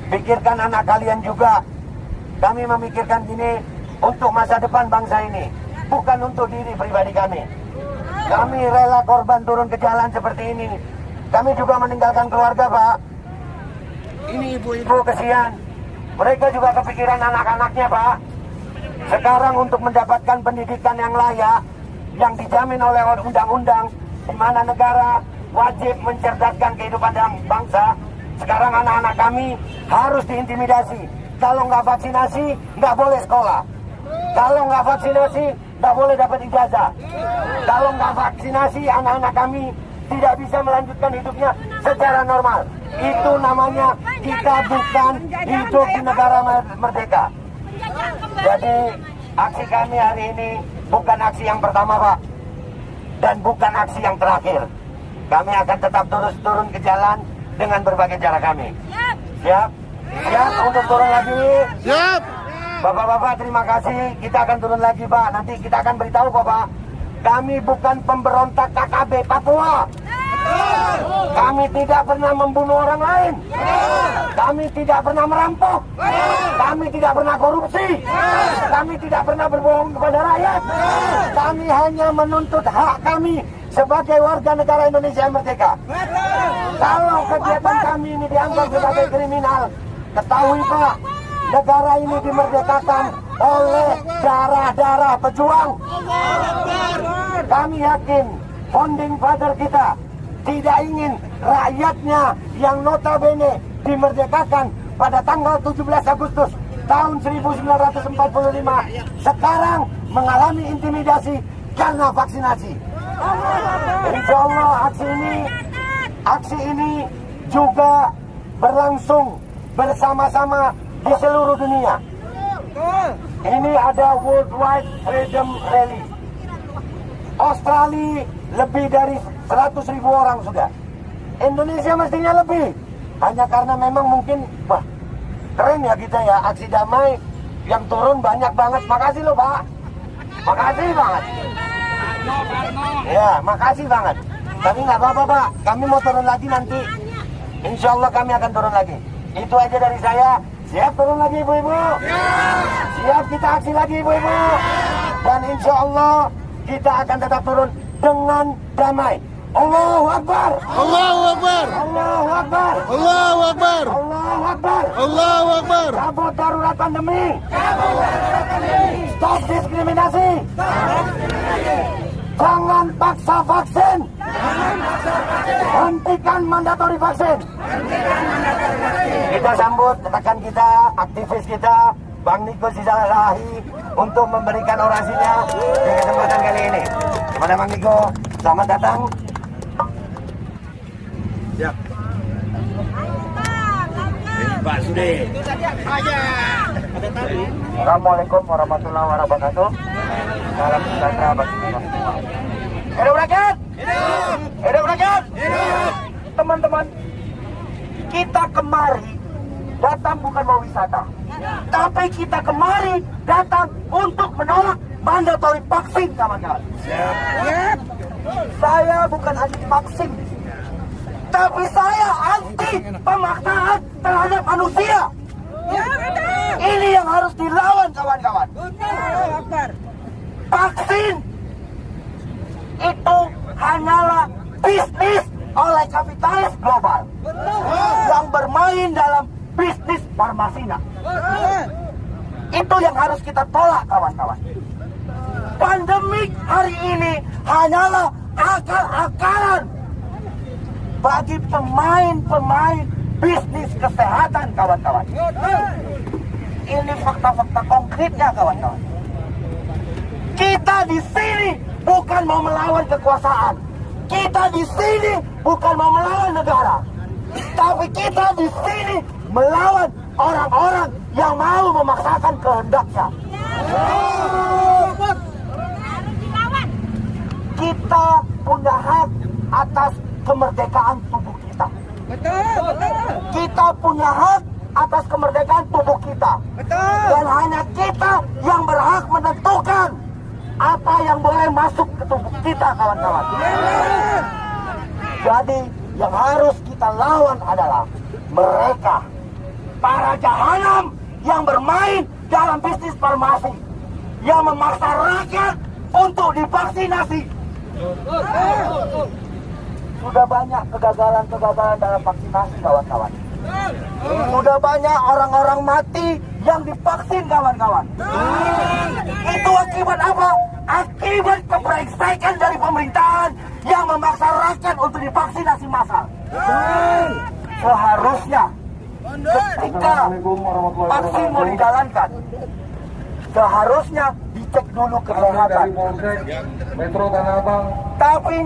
pikirkan anak kalian juga. Kami memikirkan ini untuk masa depan bangsa ini, bukan untuk diri pribadi kami. Kami rela korban turun ke jalan seperti ini. Kami juga meninggalkan keluarga, Pak. Ini ibu-ibu kesian. Mereka juga kepikiran anak-anaknya, Pak. Sekarang untuk mendapatkan pendidikan yang layak, yang dijamin oleh undang-undang, di mana negara wajib mencerdaskan kehidupan bangsa, sekarang anak-anak kami harus diintimidasi. Kalau nggak vaksinasi, nggak boleh sekolah. Kalau nggak vaksinasi, nggak boleh dapat ijazah. Kalau nggak vaksinasi, anak-anak kami tidak bisa melanjutkan hidupnya secara normal. Itu namanya kita bukan hidup di negara merdeka. Jadi aksi kami hari ini bukan aksi yang pertama, Pak, dan bukan aksi yang terakhir. Kami akan tetap terus turun ke jalan dengan berbagai cara kami. Siap? Siap untuk turun lagi? Siap. Bapak-bapak, terima kasih. Kita akan turun lagi, Pak. Nanti kita akan beritahu, Bapak. Kami bukan pemberontak KKB Papua. Kami tidak pernah membunuh orang lain. Kami tidak pernah merampok. Kami tidak pernah korupsi. Kami tidak pernah berbohong kepada rakyat. Kami hanya menuntut hak kami sebagai warga negara Indonesia yang merdeka. Kalau kegiatan kami ini dianggap sebagai kriminal, ketahui, Pak, negara ini dimerdekakan oleh darah-darah pejuang. Kami yakin founding father kita tidak ingin rakyatnya yang notabene dimerdekakan pada tanggal 17 Agustus tahun 1945 sekarang mengalami intimidasi karena vaksinasi. Insya Allah aksi ini juga berlangsung bersama-sama di seluruh dunia. Ini ada Worldwide Freedom Rally. Australia lebih dari 100.000 orang sudah. Indonesia mestinya lebih. Hanya karena memang mungkin keren ya kita ya, aksi damai yang turun banyak banget. Makasih loh Pak. Makasih banget. Ya, makasih banget. Tapi nggak apa-apa Pak, kami mau turun lagi nanti. Insya Allah kami akan turun lagi. Itu aja dari saya. Siap turun lagi ibu-ibu? Siap kita aksi lagi ibu-ibu? Dan insya Allah kita akan tetap turun dengan damai. Allahu Akbar. Allahu Akbar. Allahu Akbar. Allahu Akbar. Allahu Akbar. Allahu Akbar. Cabut darurat pandemi. Stop diskriminasi. Jangan paksa vaksin. Hentikan mandatori vaksin. Kita sambut rekan kita, aktivis kita, Bang Niko Sizalahi untuk memberikan orasinya di kesempatan kali ini. Kepada Bang Niko, selamat datang. Siap. Pak Sude. Assalamualaikum warahmatullahi wabarakatuh. Salam sejahtera bagi kita. Hidup rakyat! Hidup! Hidup rakyat! Hidup! Teman-teman, kita kemari datang bukan mau wisata, tapi kita kemari datang untuk menolak mandatori vaksin, kawan-kawan. Saya bukan anti vaksin, tapi saya anti pemaksaan terhadap manusia. Ini yang harus dilawan, kawan-kawan. Vaksin itu hanyalah bisnis oleh kapitalis global yang bermain dalam bisnis farmasinya. Itu yang harus kita tolak, kawan-kawan. Pandemik hari ini hanyalah akal-akalan bagi pemain-pemain bisnis kesehatan, kawan-kawan. Ini fakta-fakta konkretnya, kawan-kawan. Kita di sini bukan mau melawan kekuasaan. Kita di sini bukan mau melawan negara. Tapi kita di sini melawan orang-orang yang mau memaksakan kehendaknya. Kita punya hak atas kemerdekaan tubuh kita. Kita punya hak atas kemerdekaan tubuh kita. Dan hanya kita yang berhak menentukan apa yang boleh masuk ke tubuh kita, kawan-kawan. Jadi yang harus kita lawan adalah mereka, para jahanam yang bermain dalam bisnis farmasi, yang memaksa rakyat untuk divaksinasi. Sudah banyak kegagalan-kegagalan dalam vaksinasi, kawan-kawan. Sudah banyak orang-orang mati yang divaksin, kawan-kawan. Itu akibat apa? Akibat kebrengsekan dari pemerintahan yang memaksa rakyat untuk divaksinasi massal. Seharusnya ketika vaksin mau dijalankan, seharusnya dicek dulu kesehatan. Metro Tanah Abang. Tapi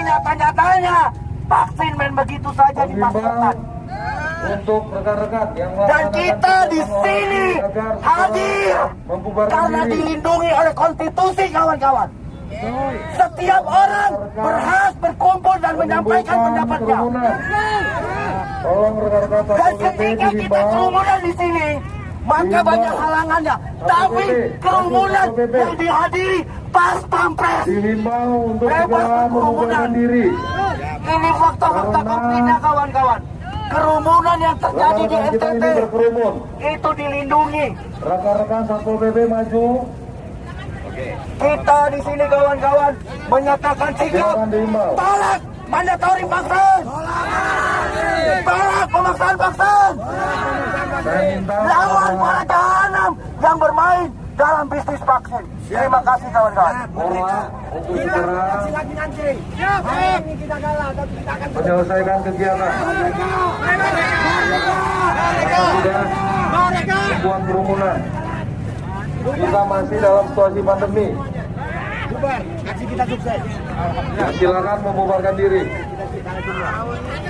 nyata-nyatanya vaksin main begitu saja dipasarkan. Untuk rekan-rekan yang Dan kita di sini hadir karena dilindungi oleh konstitusi, kawan-kawan. Setiap orang berhak berkumpul dan menyampaikan pendapatnya. Tolong rekan-rekan Dan ketika kita kerumunan di sini, maka banyak halangannya. Tapi kerumunan yang dihadiri pas pampres, dihimbau untuk bebas segera berkerumunan. membubarkan diri. Ini fakta-fakta konkretnya, kawan-kawan. Kerumunan yang terjadi di Rekan-rekan kita ini NTT berkerumun. itu dilindungi. Rekan-rekan Satpol PP maju. Kita di sini, kawan-kawan, menyatakan sikap Silakan dihimbau. tolak mandatori vaksin, tolak pemaksaan vaksin, Saya minta lawan para jahanam yang bermain dalam bisnis vaksin. Terima kasih, kawan-kawan. untuk segera lagi nanti. Hari ini kita kalah, tapi kita akan menyelesaikan kegiatan. Sudah membuat kerumunan. Kita masih dalam situasi pandemi. aksi kita sukses. Silakan membubarkan diri.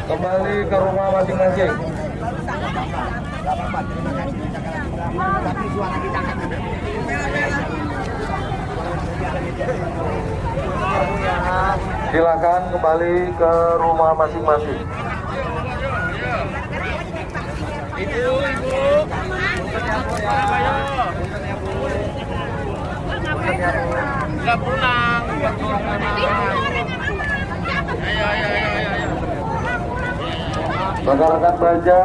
Kembali ke rumah masing-masing. Silakan kembali ke rumah masing-masing. Nggak pulang. Rekan-rekan baja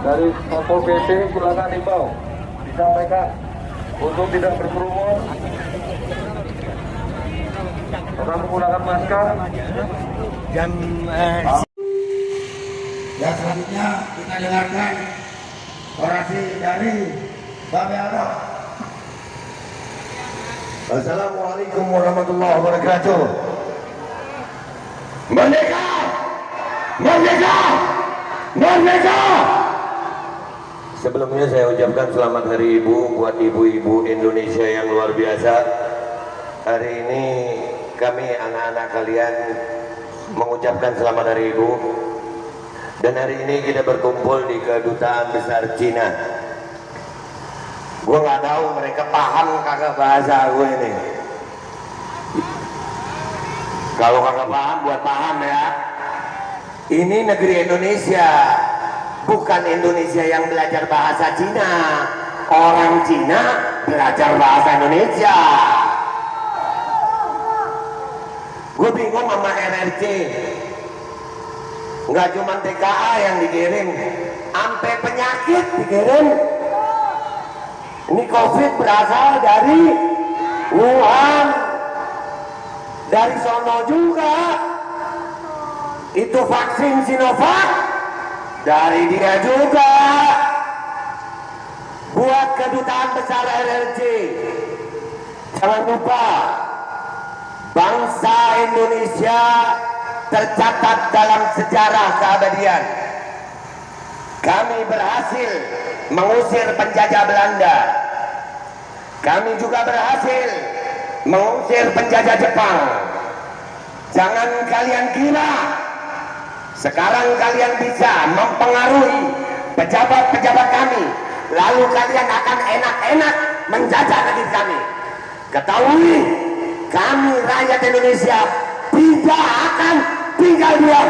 dari Satpol PP silakan himbau disampaikan untuk tidak berkerumun, tetap menggunakan masker. Dan selanjutnya kita dengarkan orasi dari Bapak Arab. Assalamualaikum warahmatullahi wabarakatuh. Merdeka! Merdeka! Merdeka! Sebelumnya saya ucapkan selamat Hari Ibu buat ibu-ibu Indonesia yang luar biasa. Hari ini kami anak-anak kalian mengucapkan selamat Hari Ibu. Dan hari ini kita berkumpul di Kedutaan Besar Cina. Gue nggak tahu mereka paham kagak bahasa gue ini. Kalau kagak paham, buat paham ya. Ini negeri Indonesia, bukan Indonesia yang belajar bahasa Cina. Orang Cina belajar bahasa Indonesia. Gue bingung sama RRC. Nggak cuma TKA yang dikirim, sampai penyakit dikirim. Ini COVID berasal dari Wuhan, dari sono juga. Itu vaksin Sinovac dari dia juga. Buat Kedutaan Besar RRC, jangan lupa bangsa Indonesia tercatat dalam sejarah keabadian. Kami berhasil mengusir penjajah Belanda. Kami juga berhasil mengusir penjajah Jepang. Jangan kalian kira sekarang kalian bisa mempengaruhi pejabat-pejabat kami, lalu kalian akan enak-enak menjajah negeri kami. Ketahui, kami rakyat Indonesia tidak akan tinggal diam.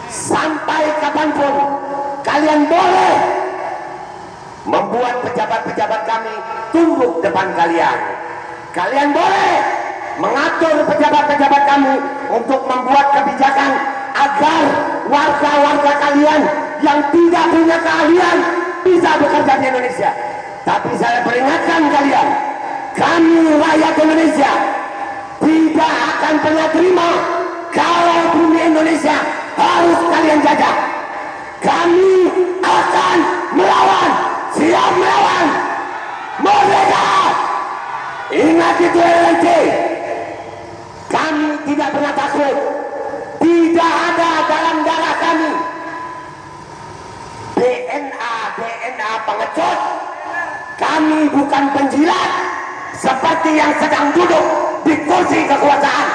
Sampai kapanpun kalian boleh membuat pejabat-pejabat kami tunduk depan kalian. Kalian boleh mengatur pejabat-pejabat kami untuk membuat kebijakan agar warga-warga kalian yang tidak punya keahlian bisa bekerja di Indonesia. Tapi saya peringatkan kalian, kami rakyat Indonesia tidak akan pernah terima kalau bumi Indonesia harus kalian jajah. Kami akan melawan, siap melawan. Merdeka! Ingat itu RRC. Kami tidak pernah takut. Tidak ada dalam darah kami DNA pengecut. Kami bukan penjilat seperti yang sedang duduk di kursi kekuasaan.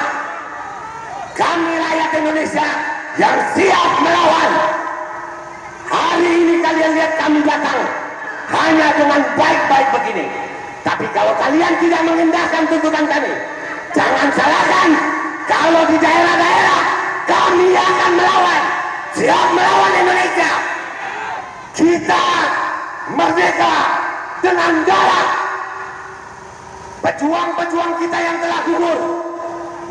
Kami rakyat Indonesia yang siap melawan. Hari ini kalian lihat kami datang hanya dengan baik-baik begini. Tapi kalau kalian tidak mengindahkan tuntutan kami, jangan salahkan kalau di daerah-daerah kami akan melawan. Siap melawan Indonesia. Kita merdeka dengan darah. Pejuang-pejuang kita yang telah gugur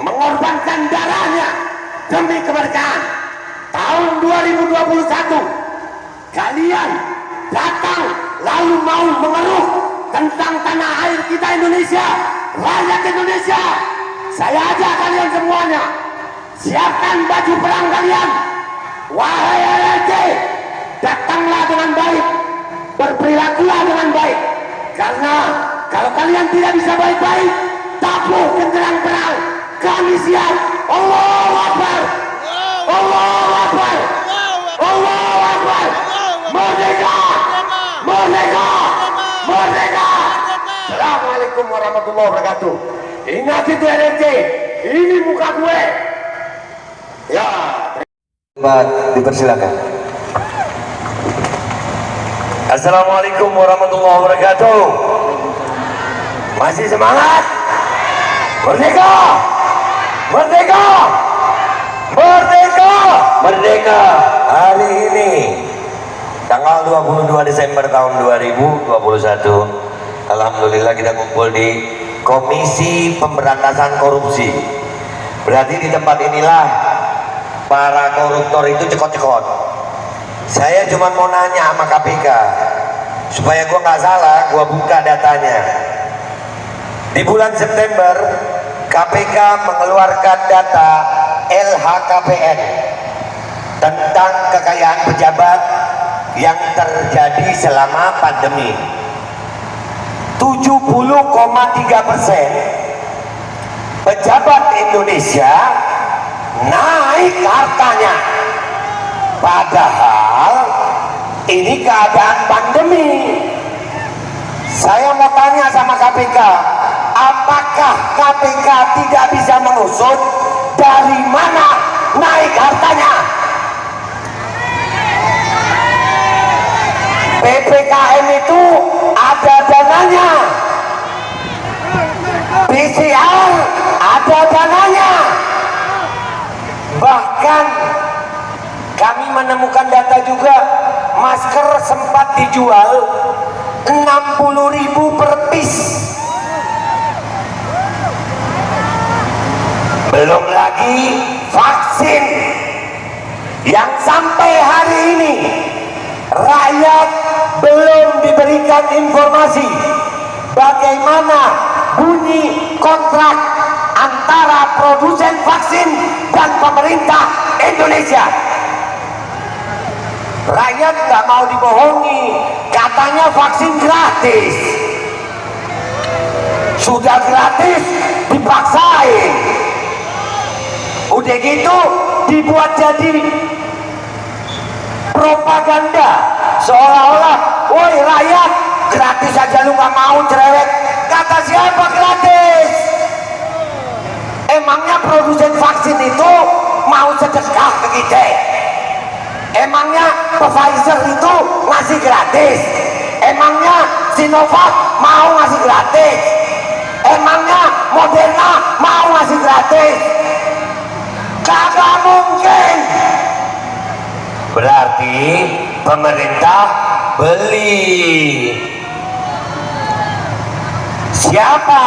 mengorbankan darahnya demi kemerdekaan. Tahun 2021 kalian datang lalu mau mengeluh tentang tanah air kita Indonesia, rakyat Indonesia. Saya ajak kalian semuanya, siapkan baju perang kalian. Wahai RRC, datanglah dengan baik, berperilakulah dengan baik, karena Kalau kalian tidak bisa baik-baik, tabuh genderang perang. Kami siap. Allahu Akbar. Allahu Akbar. Allahu Akbar. Merdeka. Merdeka. Merdeka. Assalamualaikum warahmatullahi wabarakatuh. Ingat itu NRC. Ini muka gue. Ya. Dipersilakan. Assalamualaikum warahmatullahi wabarakatuh. Masih semangat? Merdeka! Merdeka! Merdeka! Merdeka! Hari ini tanggal 22 Desember tahun 2021, alhamdulillah kita kumpul di Komisi Pemberantasan Korupsi. Berarti di tempat inilah para koruptor itu cekot-cekot. Saya cuma mau nanya sama KPK supaya gua nggak salah, gua buka datanya. Di bulan September KPK mengeluarkan data LHKPN tentang kekayaan pejabat yang terjadi selama pandemi. 70,3% pejabat Indonesia naik hartanya, padahal ini keadaan pandemi. Saya mau tanya sama KPK, apakah KPK tidak bisa mengusut dari mana naik hartanya? PPKM itu ada dananya, PCR ada dananya. Bahkan kami menemukan data juga, masker sempat dijual 60.000 per piece. Belum lagi vaksin yang sampai hari ini rakyat belum diberikan informasi bagaimana bunyi kontrak antara produsen vaksin dan pemerintah Indonesia. Rakyat nggak mau dibohongi, katanya vaksin gratis. Sudah gratis dipaksain, udah gitu dibuat jadi propaganda seolah-olah, woi rakyat gratis aja lu nggak mau cerewet. Kata siapa gratis? Emangnya produsen vaksin itu mau sedekah ke kita? Emangnya Pfizer itu ngasih gratis? Emangnya Sinovac mau ngasih gratis? Emangnya Moderna mau ngasih gratis? Kagak mungkin. Berarti pemerintah beli. Siapa?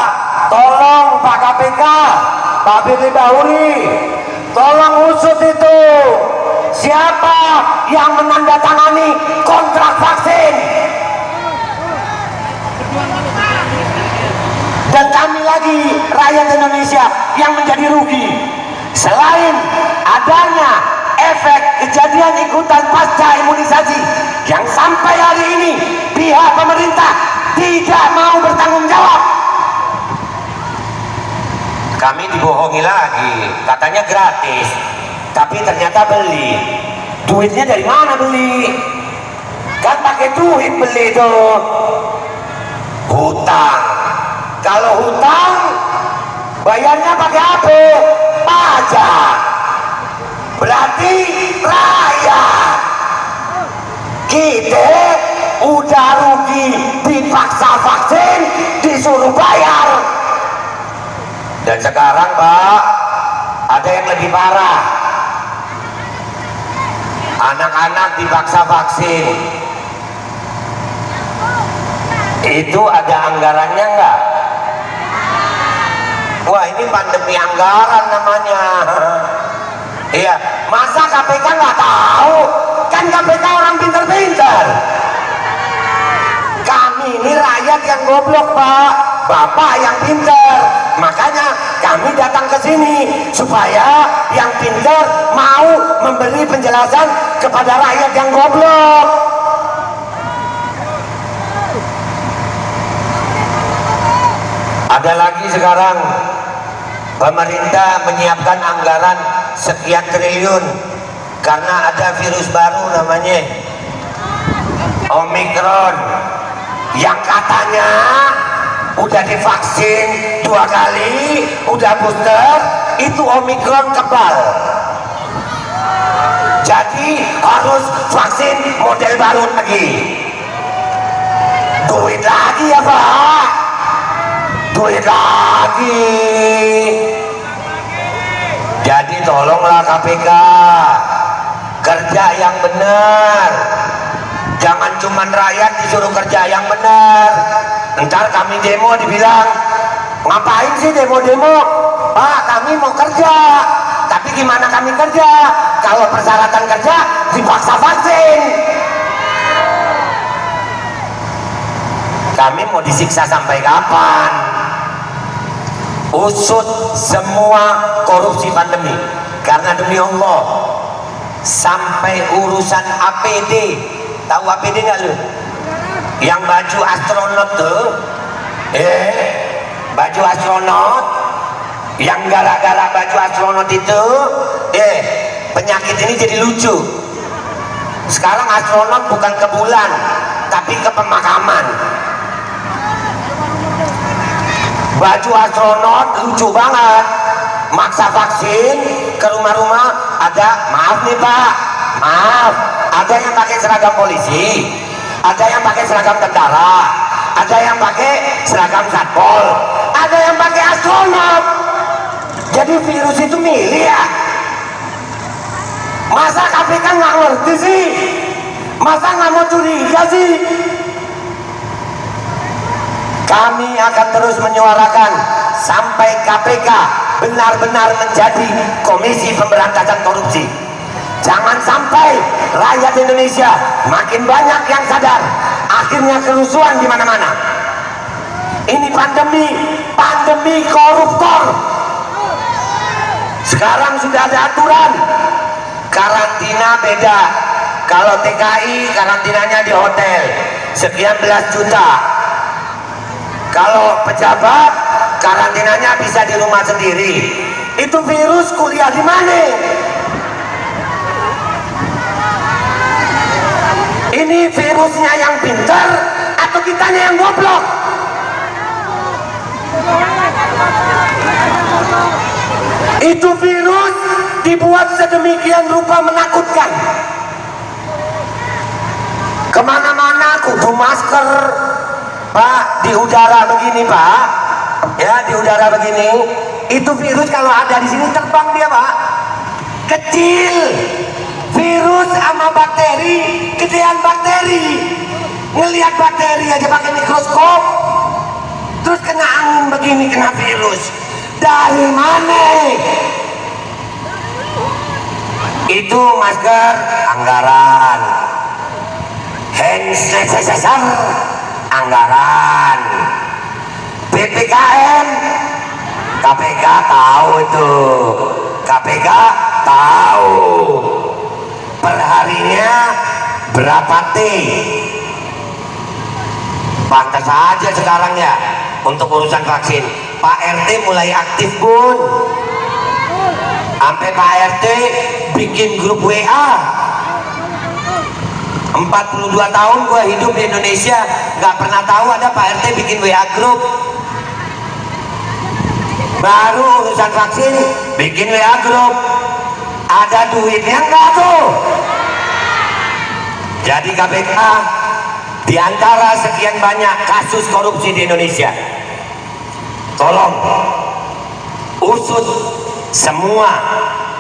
Tolong Pak KPK, Pak Firly Bahuri, tolong usut itu. Siapa yang menandatangani kontrak vaksin? Dan kami lagi rakyat Indonesia yang menjadi rugi. Selain adanya efek kejadian ikutan pasca imunisasi yang sampai hari ini pihak pemerintah tidak mau bertanggung jawab. Kami dibohongi lagi, katanya gratis, tapi ternyata beli. Duitnya dari mana beli? Kan pakai duit beli tuh. Hutang. Kalau hutang bayarnya pakai apa? Pajak. Berarti rakyat. Kita udah rugi, dipaksa vaksin, disuruh bayar. Dan sekarang Pak, ada yang lebih parah. Anak-anak dipaksa vaksin. Itu ada anggarannya enggak? Wah, ini pandemi anggaran namanya. Iya, masa KPK nggak tahu? Kan KPK orang pinter-pinter. Kami ini rakyat yang goblok Pak, Bapak yang pinter. Makanya kami datang ke sini supaya yang pinter mau memberi penjelasan kepada rakyat yang goblok. Ada lagi sekarang pemerintah menyiapkan anggaran sekian triliun karena ada virus baru namanya Omikron yang katanya udah divaksin 2 kali, udah booster, itu Omikron kebal. Jadi harus vaksin model baru lagi. Duit lagi ya Pak, duit lagi. Jadi tolonglah KPK kerja yang benar, jangan cuman rakyat disuruh kerja yang benar. Ntar kami demo dibilang, ngapain sih demo-demo? Pak, kami mau kerja. Tapi gimana kami kerja kalau persyaratan kerja dipaksa vaksin? Kami mau disiksa sampai kapan? Usut semua korupsi pandemi, karena demi Allah sampai urusan APD. Tahu APD nggak lu? Yang baju astronot tuh, baju astronot, yang gara-gara baju astronot itu, penyakit ini jadi lucu. Sekarang astronot bukan ke bulan, tapi ke pemakaman. Baju astronot lucu banget, maksa vaksin ke rumah-rumah. Ada, maaf nih Pak, maaf, ada yang pakai seragam polisi, ada yang pakai seragam tentara, ada yang pakai seragam satpol, ada yang pakai astronot. Jadi virus itu milih ya? Masa KPK nggak ngerti sih? Masa nggak mau curiga sih? Kami akan terus menyuarakan sampai KPK benar-benar menjadi Komisi Pemberantasan Korupsi. Jangan sampai rakyat Indonesia makin banyak yang sadar, akhirnya kerusuhan di mana-mana. Ini pandemi koruptor. Sekarang sudah ada aturan, karantina beda. Kalau TKI karantinanya di hotel sekian belas juta. Kalau pejabat karantinanya bisa di rumah sendiri. Itu virus kuliah di mana? Ini virusnya yang pintar atau kitanya yang goblok? Itu virus dibuat sedemikian rupa menakutkan. Kemana-mana kudu masker. Pak, di udara begini Pak, ya di udara begini, itu virus kalau ada di sini terbang dia Pak, kecil. Virus sama bakteri, gedean bakteri. Ngelihat bakteri aja pakai mikroskop, terus kena angin begini kena virus. Dari mana? Itu masker anggaran, hand sanitizer anggaran, PPKM KPK tahu itu, KPK tahu perharinya berapa T. Pantas saja sekarang ya untuk urusan vaksin Pak RT mulai aktif Bun, sampai Pak RT bikin grup WA. 42 tahun gue hidup di Indonesia, nggak pernah tahu ada Pak RT bikin WA grup. Baru urusan vaksin bikin WA grup. Ada duitnya nggak tuh? Jadi KPK diantara sekian banyak kasus korupsi di Indonesia, tolong usut semua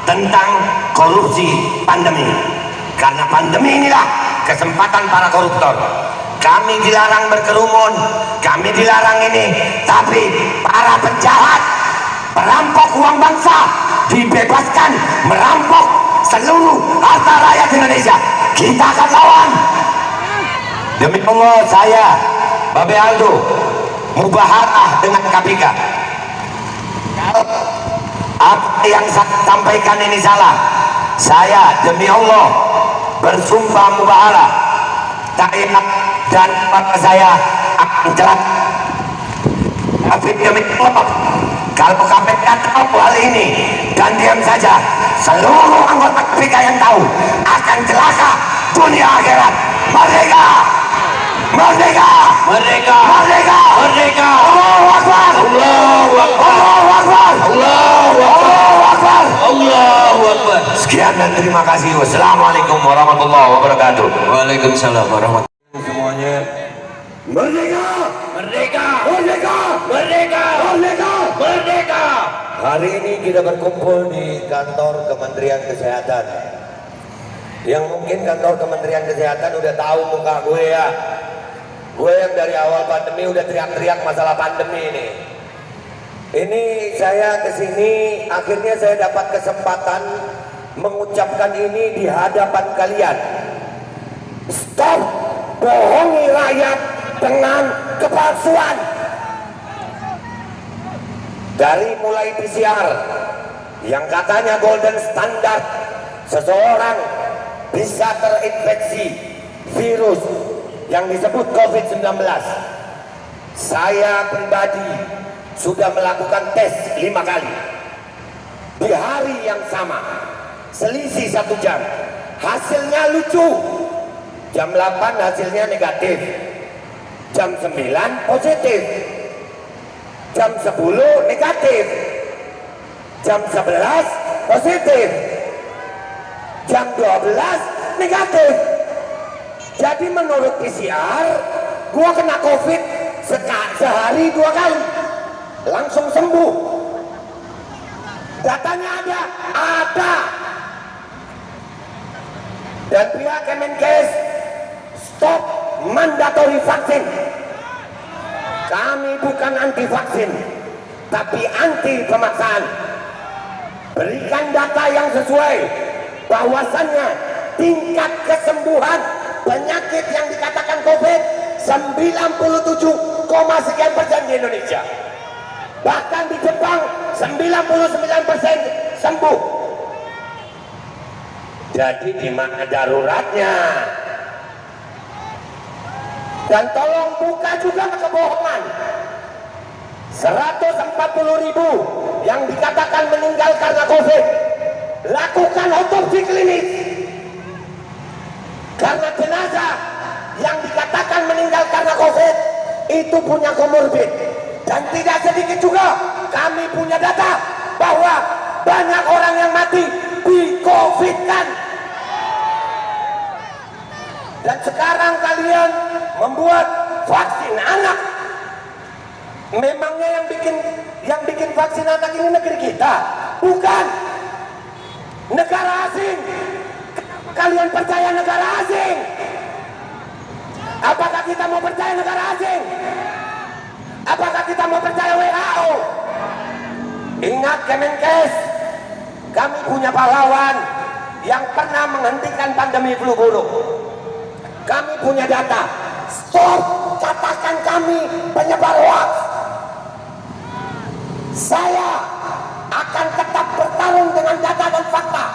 tentang korupsi pandemi. Karena pandemi inilah kesempatan para koruptor. Kami dilarang berkerumun, kami dilarang ini, tapi para penjahat, perampok uang bangsa dibebaskan merampok seluruh harta rakyat Indonesia. Kita akan lawan. Demi Allah, saya Babe Aldo mubaharah dengan KPK. Apa yang saya sampaikan ini salah, saya demi Allah bersumpah mubaharah, saya dan bapak saya akan celak COVID demi Allah. Kalau KPK tahu hal ini dan diam saja, seluruh anggota KPK yang tahu akan celaka dunia akhirat. Merdeka! Merdeka! Merdeka! Merdeka! Merdeka! Allahu Akbar! Allahu Akbar! Allahu Akbar! Allahu Akbar! Allahu Akbar! Sekian dan terima kasih. Wassalamualaikum warahmatullahi wabarakatuh. Waalaikumsalam warahmatullahi wabarakatuh. Semuanya. Merdeka! Merdeka! Merdeka! Merdeka! Merdeka! Merdeka! Hari ini kita berkumpul di kantor Kementerian Kesehatan. Yang mungkin kantor Kementerian Kesehatan udah tahu muka gue ya. Gue yang dari awal pandemi udah teriak-teriak masalah pandemi ini. Ini saya kesini, akhirnya saya dapat kesempatan mengucapkan ini di hadapan kalian. Stop bohongi rakyat dengan kepalsuan. Dari mulai PCR yang katanya golden standard, seseorang bisa terinfeksi virus yang disebut COVID-19. Saya pribadi sudah melakukan tes 5 kali di hari yang sama, selisih 1 jam. Hasilnya lucu. Jam 8 hasilnya negatif, jam 9 positif, jam 10 negatif, jam 11 positif, jam 12 negatif. Jadi menurut PCR gua kena COVID sehari 2 kali langsung sembuh. Datanya ada. Dan pihak Kemenkes stop mandatory vaksin. Kami bukan anti vaksin, tapi anti pemaksaan. Berikan data yang sesuai bahwasannya tingkat kesembuhan penyakit yang dikatakan COVID 97,sekian% di Indonesia. Bahkan di Jepang 99% sembuh. Jadi di mana daruratnya? Dan tolong buka juga kebohongan. 140.000 yang dikatakan meninggal karena COVID, lakukan otopsi klinis. Karena jenazah yang dikatakan meninggal karena COVID itu punya komorbid. Dan tidak sedikit juga kami punya data bahwa banyak orang yang mati di COVID kan. Dan sekarang kalian membuat vaksin anak. Memangnya yang bikin vaksin anak ini negeri kita? Bukan. Negara asing. Kalian percaya negara asing? Apakah kita mau percaya negara asing? Apakah kita mau percaya WHO? Ingat Kemenkes, kami punya pahlawan yang pernah menghentikan pandemi flu burung. Kami punya data. Stop katakan kami penyebar hoax. Saya akan tetap bertarung dengan data dan fakta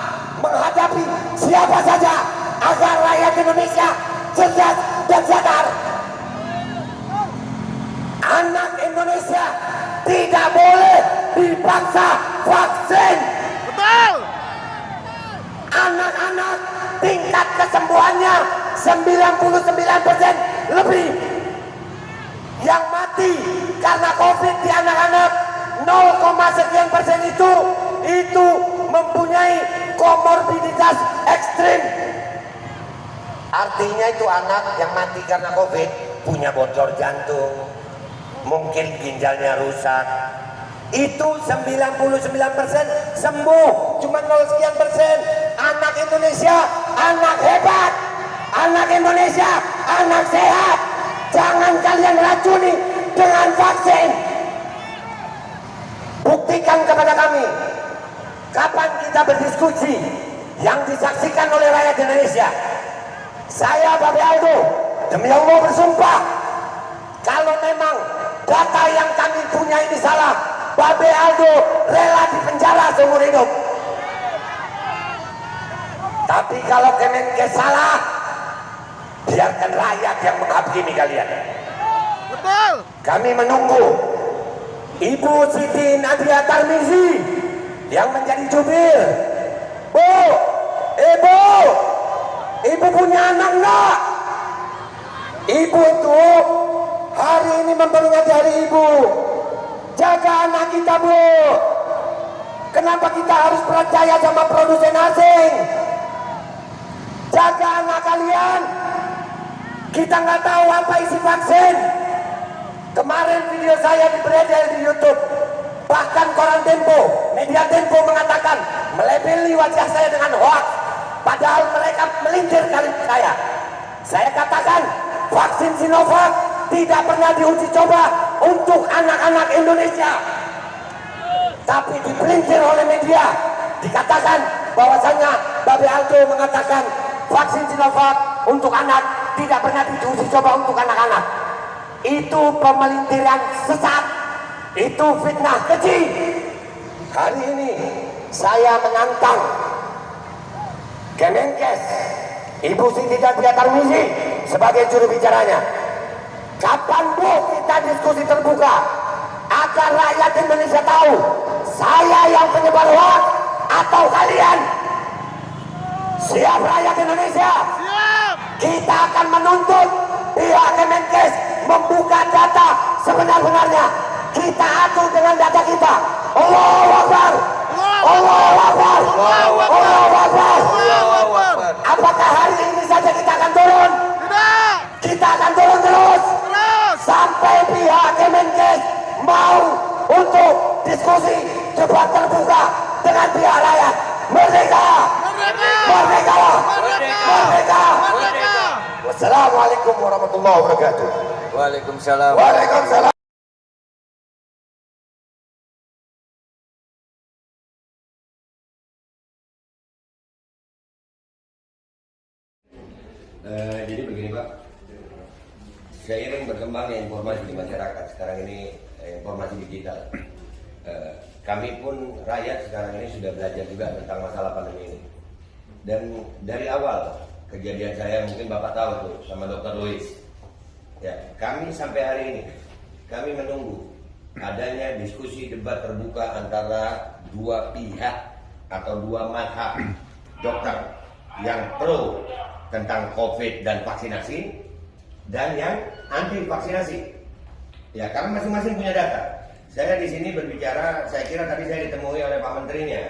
menghadapi siapa saja agar rakyat Indonesia cerdas dan sadar. Anak Indonesia tidak boleh dipaksa vaksin. Betul. Anak-anak tingkat kesembuhannya 99% lebih. Yang mati karena COVID di anak-anak 0,sekian% itu mempunyai komorbiditas ekstrim. Artinya itu anak yang mati karena COVID punya bocor jantung, mungkin ginjalnya rusak. Itu 99% sembuh, cuma 0 sekian %. Anak Indonesia anak hebat, anak Indonesia anak sehat. Jangan kalian racuni dengan vaksin. Buktikan kepada kami kapan kita berdiskusi yang disaksikan oleh rakyat Indonesia. Saya Babe Aldo demi Allah bersumpah, kalau memang data yang kami punya ini salah, Babe Aldo rela dipenjara seumur hidup. Tapi kalau Kemenkes salah, biarkan rakyat yang menghakimi kalian. Betul. Kami menunggu Ibu Siti Nadia Tarmizi yang menjadi jubir. Bu, ibu punya anak enggak? Ibu itu hari ini memperingati hari ibu. Jaga anak kita, Bu. Kenapa kita harus percaya sama produsen asing? Jaga anak kalian. Kita nggak tahu apa isi vaksin. Kemarin video saya beredar di YouTube. Bahkan koran Tempo, media Tempo mengatakan melebeli wajah saya dengan hoax. Padahal mereka melintir kali saya. Saya katakan vaksin Sinovac tidak pernah diuji coba untuk anak-anak Indonesia. Tapi dipelintir oleh media. Dikatakan bahwasanya Babe Aldo mengatakan vaksin Sinovac untuk anak tidak pernah diuji coba untuk anak-anak. Itu pemelintiran sesat. Itu fitnah keji. Hari ini saya menantang Kemenkes, Ibu Siti Nadia Tarmizi sebagai juru bicaranya. Kapan Bu kita diskusi terbuka agar rakyat Indonesia tahu saya yang penyebar hoax atau kalian? Siap rakyat Indonesia? Siap. Kita akan menuntut pihak Kemenkes membuka data sebenar-benarnya. Kita adu dengan data kita. Allahu Akbar. Allahu Akbar. Allahu Akbar. Apakah hari ini saja kita akan turun? Tidak. Kita akan turun terus. Sampai pihak Kemenkes mau untuk diskusi debat terbuka dengan pihak rakyat. Merdeka. Merdeka. Merdeka. Merdeka. Wassalamualaikum warahmatullahi wabarakatuh. Waalaikumsalam. Waalaikumsalam. Jadi begini Pak, seiring berkembangnya informasi di masyarakat sekarang ini, informasi digital, kami pun rakyat sekarang ini sudah belajar juga tentang masalah pandemi ini. Dan dari awal kejadian saya, mungkin Bapak tahu tuh sama Dr. Louis, ya, kami sampai hari ini kami menunggu adanya diskusi debat terbuka antara dua pihak atau dua mazhab dokter yang pro tentang COVID dan vaksinasi dan yang anti vaksinasi. Ya, karena masing-masing punya data. Saya di sini berbicara, saya kira tadi saya ditemui oleh Pak Menterinya.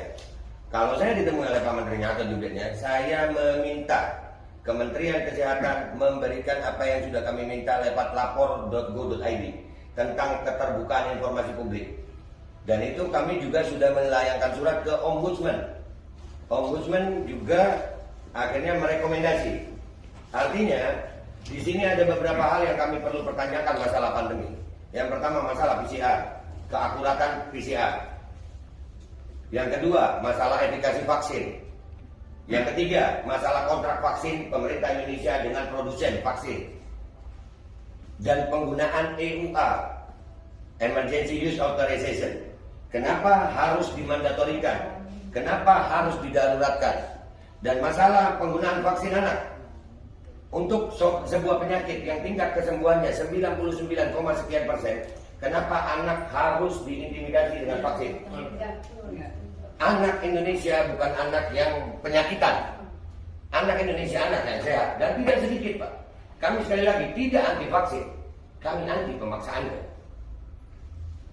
Kalau saya ditemui oleh Pak Menterinya atau jubirnya, saya meminta Kementerian Kesehatan memberikan apa yang sudah kami minta lewat lapor.go.id tentang keterbukaan informasi publik. Dan itu kami juga sudah melayangkan surat ke Ombudsman. Ombudsman juga akhirnya merekomendasi. Artinya di sini ada beberapa hal yang kami perlu pertanyakan masalah pandemi. Yang pertama masalah PCR, keakuratan PCR. Yang kedua masalah efikasi vaksin. Yang ketiga masalah kontrak vaksin pemerintah Indonesia dengan produsen vaksin. Dan penggunaan EUA, Emergency Use Authorization. Kenapa harus dimandatorikan? Kenapa harus didaruratkan? Dan masalah penggunaan vaksin anak untuk sebuah penyakit yang tingkat kesembuhannya 99,sekian%, kenapa anak harus diintimidasi dengan vaksin? Anak Indonesia bukan anak yang penyakitan. Anak Indonesia anak yang sehat dan tidak sedikit Pak. Kami sekali lagi tidak anti vaksin, kami anti pemaksaannya.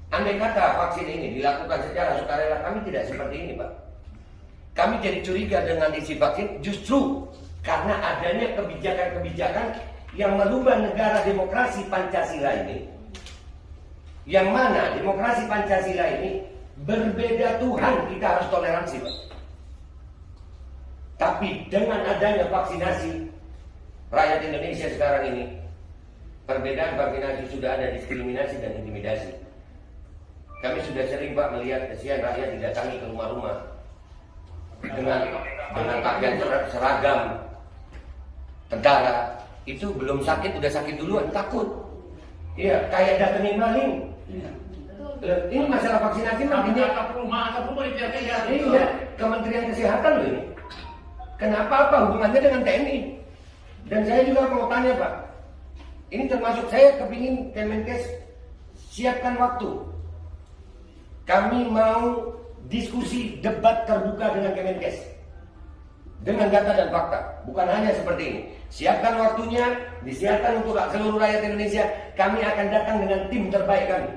Andai kata vaksin ini dilakukan secara sukarela, kami tidak seperti ini Pak. Kami jadi curiga dengan isi vaksin justru karena adanya kebijakan-kebijakan yang merubah negara demokrasi Pancasila ini. Yang mana demokrasi Pancasila ini berbeda Tuhan, kita harus toleransi Pak. Tapi dengan adanya vaksinasi, rakyat Indonesia sekarang ini, perbedaan vaksinasi sudah ada diskriminasi dan intimidasi. Kami sudah sering Pak melihat kesian rakyat didatangi ke rumah-rumah dengan pakaian seragam tentara. Itu belum sakit udah sakit duluan, takut. Iya, kayak datengin maling. Ini masalah vaksinasi makanya iya, Kementerian Kesehatan loh ini. Kenapa apa hubungannya dengan TNI? Dan saya juga mau tanya Pak, ini termasuk saya kepingin Kemenkes siapkan waktu Kami mau diskusi debat terbuka dengan Kemenkes, dengan data dan fakta. Bukan hanya seperti ini. Siapkan waktunya, disiapkan untuk seluruh rakyat Indonesia. Kami akan datang dengan tim terbaik kami.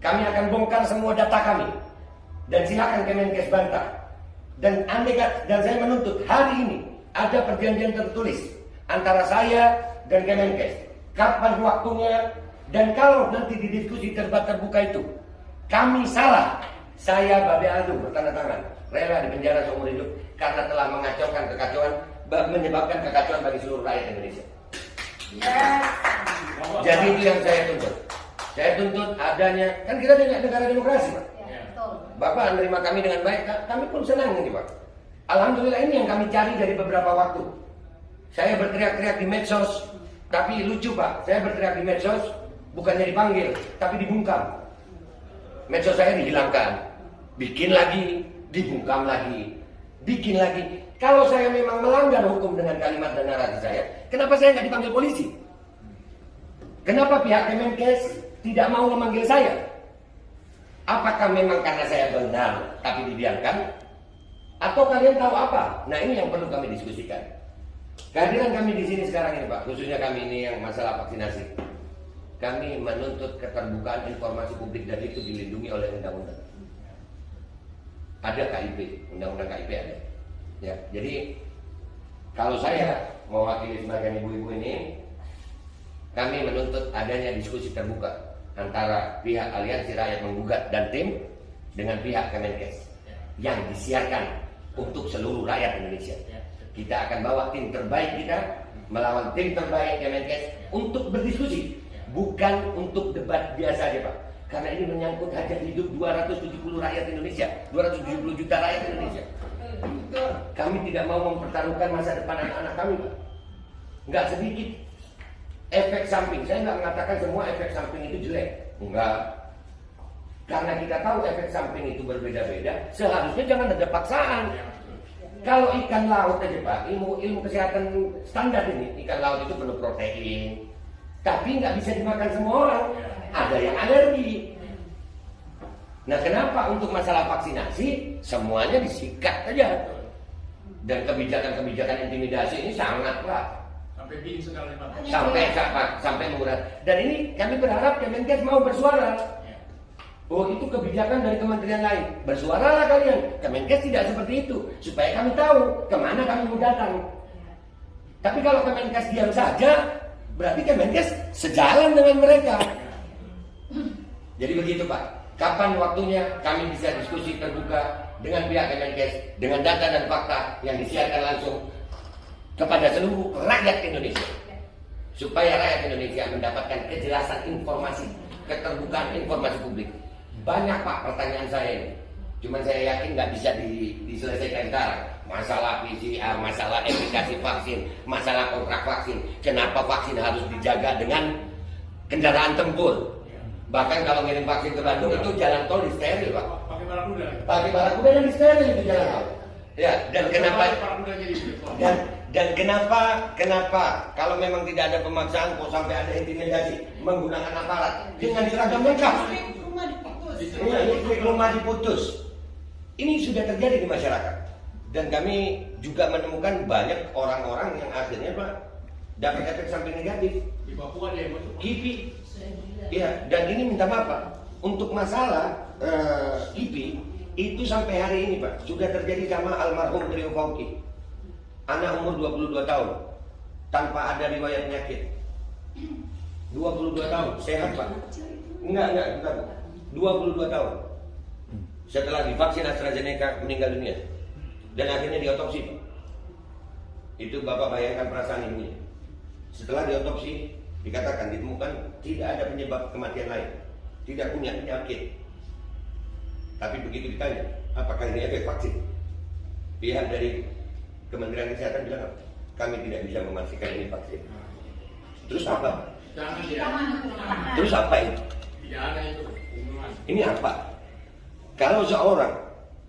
Kami akan bongkar semua data kami. Dan silakan Kemenkes bantah. Dan saya menuntut hari ini ada perjanjian tertulis antara saya dan Kemenkes. Kapan waktunya, dan kalau nanti di diskusi debat terbuka itu kami salah, saya Babe Aldo bertanda tangan rela di penjara seumur hidup karena telah mengacaukan kekacauan, menyebabkan kekacauan bagi seluruh rakyat Indonesia. Jadi itu yang saya tuntut. Saya tuntut adanya, kan kita negara demokrasi, Pak. Bapak menerima kami dengan baik, kami pun senang ini, Pak. Alhamdulillah, ini yang kami cari dari beberapa waktu. Saya berteriak-teriak di medsos, tapi lucu, Pak. Saya berteriak di medsos, bukannya dipanggil, tapi dibungkam. Medsos saya dihilangkan, bikin lagi, dibungkam lagi, bikin lagi. Kalau saya memang melanggar hukum dengan kalimat dan narasi saya, kenapa saya nggak dipanggil polisi? Kenapa pihak Kemenkes tidak mau memanggil saya? Apakah memang karena saya benar tapi dibiarkan? Atau kalian tahu apa? Nah, ini yang perlu kami diskusikan. Kehadiran kami di sini sekarang ini, Pak, khususnya kami ini yang masalah vaksinasi. Kami menuntut keterbukaan informasi publik dan itu dilindungi oleh undang-undang. Ada KIP, undang-undang KIP ada. Ya, jadi kalau saya mewakili sebagian ibu-ibu ini, kami menuntut adanya diskusi terbuka antara pihak Aliansi Rakyat Menggugat dan tim dengan pihak Kemenkes yang disiarkan untuk seluruh rakyat Indonesia. Kita akan bawa tim terbaik kita melawan tim terbaik Kemenkes untuk berdiskusi, bukan untuk debat biasa aja, Pak. Karena ini menyangkut hajat hidup 270 rakyat Indonesia, 270 juta rakyat Indonesia. Kami tidak mau mempertaruhkan masa depan anak-anak kami, Pak. Nggak sedikit efek samping. Saya nggak mengatakan semua efek samping itu jelek. Enggak. Karena kita tahu efek samping itu berbeda-beda, seharusnya jangan ada paksaan. Kalau ikan laut aja, Pak, ilmu kesehatan standar ini, ikan laut itu penuh protein, tapi nggak bisa dimakan semua orang. Ada yang alergi. Nah, kenapa untuk masalah vaksinasi semuanya disikat aja? Dan kebijakan-kebijakan intimidasi ini sangat, Pak. Sampai murah. Dan ini kami berharap Kemenkes mau bersuara. Oh, itu kebijakan dari kementerian lain. Bersuaralah kalian. Kemenkes tidak seperti itu, supaya kami tahu kemana kami mau datang. Tapi kalau Kemenkes diam saja, berarti Kemenkes sejalan dengan mereka. Jadi begitu, Pak. Kapan waktunya kami bisa diskusi terbuka dengan pihak Kemenkes dengan data dan fakta yang disiarkan langsung kepada seluruh rakyat Indonesia, supaya rakyat Indonesia mendapatkan kejelasan informasi, keterbukaan informasi publik. Banyak, Pak, pertanyaan saya ini. Cuman saya yakin nggak bisa diselesaikan sekarang. Masalah PCR, masalah efikasi vaksin, masalah kontrak vaksin. Kenapa vaksin harus dijaga dengan kendaraan tempur? Bahkan kalau ngirim vaksin ke Bandung itu jalan tol disteril, Pak. Pakai barakuda dan disteril itu jalan tol. Ya, dan kenapa? Dan kenapa kalau memang tidak ada pemaksaan kok sampai ada intimidasi menggunakan aparat dengan seragam lengkap? Listrik rumah diputus. Ini sudah terjadi di masyarakat. Dan kami juga menemukan banyak orang-orang yang akhirnya, Pak, dapat efek samping negatif. Di Papua dia KIPI. Iya, dan ini minta maaf, Pak. Untuk masalah KIPI itu sampai hari ini, Pak, sudah terjadi sama almarhum Trio Fauki. Anak umur 22 tahun tanpa ada riwayat penyakit. 22 tahun, sehat, Pak. Enggak, bukan. 22 tahun. Setelah divaksin AstraZeneca meninggal dunia. Dan akhirnya diotopsi, Pak. Itu Bapak bayangkan perasaan ibunya. Setelah diotopsi, dikatakan ditemukan tidak ada penyebab kematian lain. Tidak punya penyakit. Tapi begitu ditanya, apakah ini efek vaksin? Pihak dari Kementerian Kesehatan bilang, kami tidak bisa memastikan ini vaksin. Terus apa? Terus apa ini? Ini apa? Kalau seorang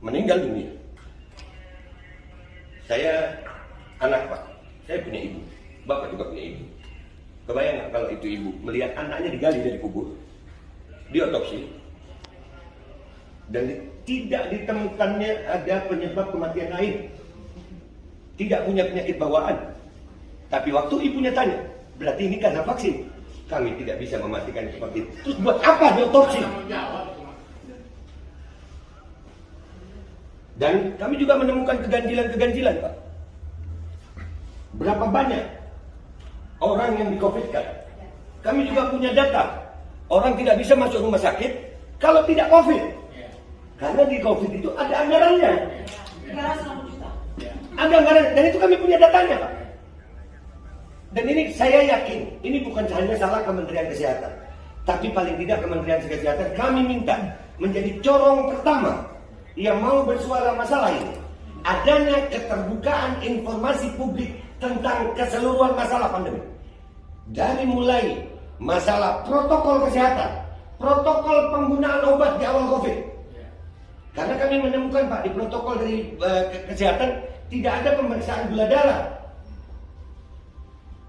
meninggal dunia, saya anak, Pak, saya punya ibu, Bapak juga punya ibu. Kebayang nggak kalau itu ibu melihat anaknya digali dari kubur, diotopsi, dan tidak ditemukannya ada penyebab kematian lain. Tidak punya penyakit bawaan. Tapi waktu ibunya tanya, berarti ini karena vaksin. Kami tidak bisa memastikan seperti itu. Terus buat apa diotopsi? Dan kami juga menemukan keganjilan-keganjilan, Pak. Berapa banyak orang yang di-COVID-kan? Kami juga punya data. Orang tidak bisa masuk rumah sakit kalau tidak COVID. Karena di COVID itu ada anggarannya. Ada anggaran, dan itu kami punya datanya, Pak. Dan ini saya yakin, ini bukan hanya salah Kementerian Kesehatan. Tapi paling tidak Kementerian Kesehatan kami minta menjadi corong pertama yang mau bersuara masalah ini. Adanya keterbukaan informasi publik tentang keseluruhan masalah pandemi. Dari mulai masalah protokol kesehatan, protokol penggunaan obat di awal COVID. Karena kami menemukan, Pak, di protokol dari kesehatan tidak ada pemeriksaan gula darah.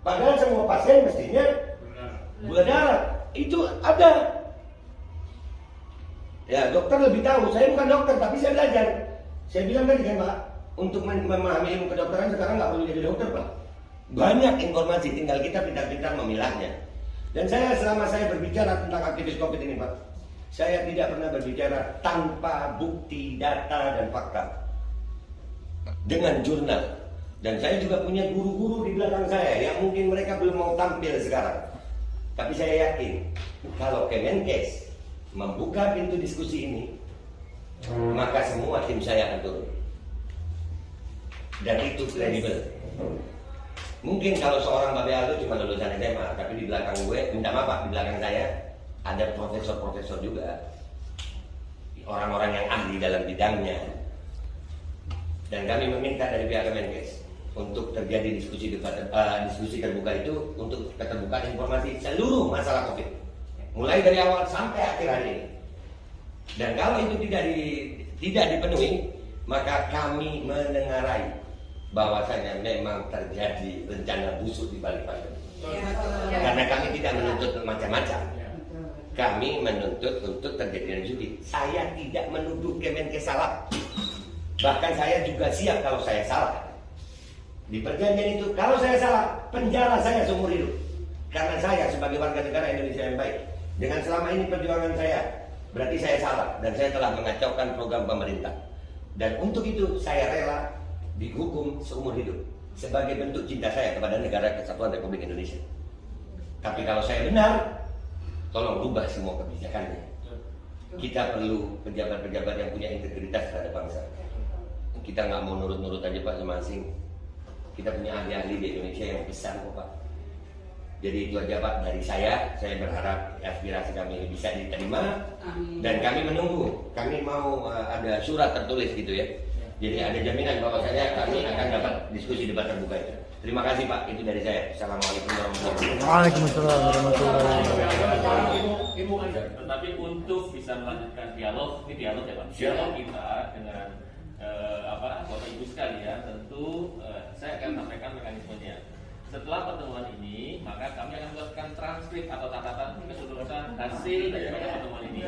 Padahal semua pasien mestinya gula darah. Itu ada. Ya, dokter lebih tahu. Saya bukan dokter, tapi saya belajar. Saya bilang tadi kan, Pak, untuk memahami ilmu kedokteran sekarang nggak perlu jadi dokter, Pak. Banyak informasi, tinggal kita pintar-pintar memilahnya. Dan selama saya berbicara tentang aktivis COVID ini, Pak, saya tidak pernah berbicara tanpa bukti, data, dan fakta. Dengan jurnal. Dan saya juga punya guru-guru di belakang saya yang mungkin mereka belum mau tampil sekarang. Tapi saya yakin kalau Kemenkes membuka pintu diskusi ini, maka semua tim saya akan turun. Dan itu kredibel. Mungkin kalau seorang Babe Aldo cuma lulusan SMA, tapi di belakang gue, minta maaf Pak, di belakang saya ada profesor-profesor juga. Orang-orang yang ahli dalam bidangnya. Dan kami meminta dari pihak Kemenkes untuk terjadi diskusi terbuka itu untuk keterbukaan informasi seluruh masalah COVID, mulai dari awal sampai akhir hari ini. Dan kalau itu tidak dipenuhi, maka kami menengarai bahwasanya memang terjadi rencana busuk di balik pandemi. Karena kami tidak menuntut macam-macam. Kami menuntut untuk terjadinya judi. Saya tidak menuduh Kemenkes salah. Bahkan saya juga siap kalau saya salah. Di perjanjian itu, kalau saya salah, penjara saya seumur hidup. Karena saya sebagai warga negara Indonesia yang baik, dengan selama ini perjuangan saya, berarti saya salah. Dan saya telah mengacaukan program pemerintah. Dan untuk itu, saya rela dihukum seumur hidup. Sebagai bentuk cinta saya kepada negara Kesatuan Republik Indonesia. Tapi kalau saya benar, tolong rubah semua kebijakannya. Kita perlu pejabat-pejabat yang punya integritas terhadap bangsa. Kita nggak mau nurut-nurut aja Pak sama asing. Kita punya ahli-ahli di Indonesia yang besar kok Pak. Jadi itu aja Pak dari saya. Saya berharap aspirasi kami ini bisa diterima. Dan kami menunggu. Kami mau ada surat tertulis gitu ya. Jadi ada jaminan bahwasanya kami akan dapat diskusi debat terbuka itu. Terima kasih Pak. Itu dari saya. Assalamualaikum warahmatullahi wabarakatuh. Waalaikumsalam warahmatullahi wabarakatuh. Tetapi untuk bisa melanjutkan dialog, ini dialog ya Pak. Dialog kita dengan Bapak Ibu sekalian, tentu saya akan sampaikan mekanismenya. Setelah pertemuan ini, maka kami akan melakukan transkrip atau catatan keseluruhan hasil dari pertemuan ini.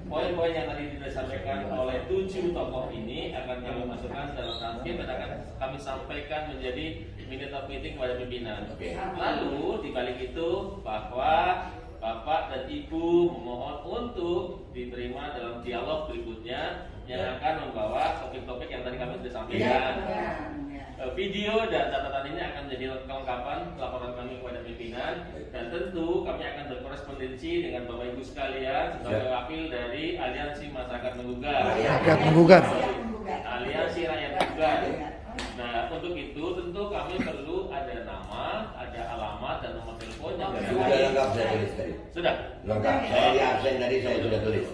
Poin-poin yang tadi disampaikan oleh 7 tokoh ini akan kami masukkan dalam transkrip dan akan kami sampaikan menjadi minute of meeting kepada pimpinan. Lalu di balik itu bahwa Bapak dan Ibu memohon untuk diterima dalam dialog berikutnya yang akan membawa topik-topik yang tadi kami sudah sampaikan. Video dan catatan ini akan menjadi kelengkapan laporan kami kepada pimpinan, dan tentu kami akan berkorespondensi dengan Bapak Ibu sekalian sebagai wakil dari Aliansi Masyarakat Menggugat. Aliansi Rakyat Menggugat. Nah, untuk itu tentu kami perlu ada nama, ada alamat dan nomor telepon yang sudah lengkap saya tulis tadi. Sudah lengkap. Saya di absen tadi saya sudah tulis.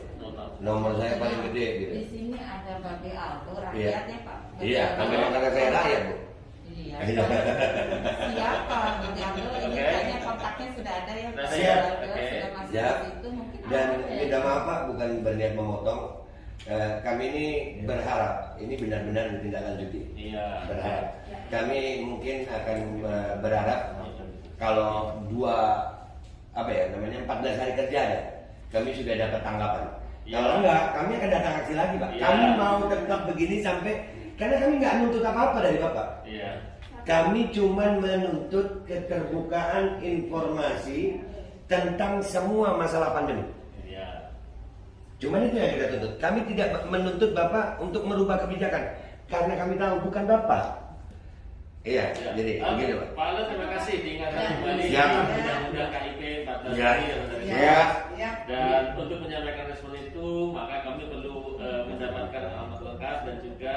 Nomor saya paling gede gitu. Di sini ada Babe Aldo, rakyatnya Pak. Iya, karena saya rakyat Bu. Iya. Siapa Babe Aldo? Ini kayaknya kontaknya sudah ada ya Pak. Siap. Sudah masuk Siap. ke situ mungkin. Dan minta maaf Pak, bukan berniat memotong. Kami ini berharap ini benar-benar ditindaklanjuti. Iya. Berharap. Kami mungkin akan berharap kalau 14 hari kerja ya, kami sudah dapat tanggapan. Ya. Kalau enggak, kami akan datang aksi lagi, Pak. Ya. Kami mau tetap begini sampai, karena kami nggak menuntut apa-apa dari Bapak. Iya. Kami cuma menuntut keterbukaan informasi tentang semua masalah pandemi. Iya. Cuman itu yang kita tuntut. Kami tidak menuntut Bapak untuk merubah kebijakan, karena kami tahu bukan Bapak. Iya, Ya. jadi Oke, begini, Pak. Pak Aldo, terima kasih diingatkan kembali Siap. undang-undang KIP 14 Ya. hari yang tadi. Ya. Dan untuk menyampaikan respon itu, maka kami perlu mendapatkan alamat lengkap dan juga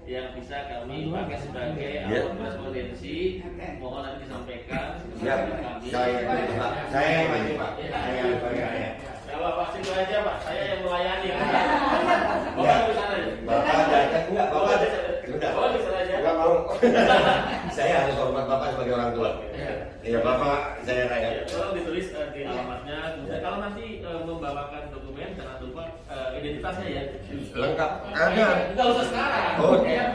yang bisa kami pakai sebagai alat korespondensi. Mohon nanti disampaikan Siap. kepada kami. Saya Pak. Saya yang maju, Pak. Saya yang pakai. Ya Bapak, situ aja Pak, saya yang melayani. Bapak Ya. di sana ya? Bapak datang enggak? Bapak sudah. Bapak di sana aja. Enggak mau. Saya harus hormat Bapak sebagai orang tua. Iya, Bapak saya Ya, rakyat. tolong ditulis di alamatnya. Kemudian kalau nanti membawakan dokumen, jangan lupa identitasnya ya. Lengkap. Ada. Enggak usah sekarang.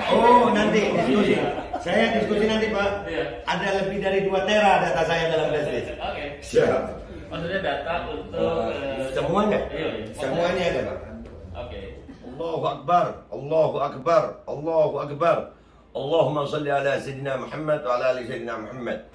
Oh, nanti diskusi. Saya diskusi nanti, Pak. Iya. Ada lebih dari 2 tera data saya dalam flashdisk. Oke. Siap. Maksudnya data untuk Semuanya. Iya. Semuanya ada, Pak. Oke. Allahu Akbar, Allahu Akbar, Allahu Akbar. Allahumma salli ala Sayyidina Muhammad wa ala ali Sayyidina Muhammad.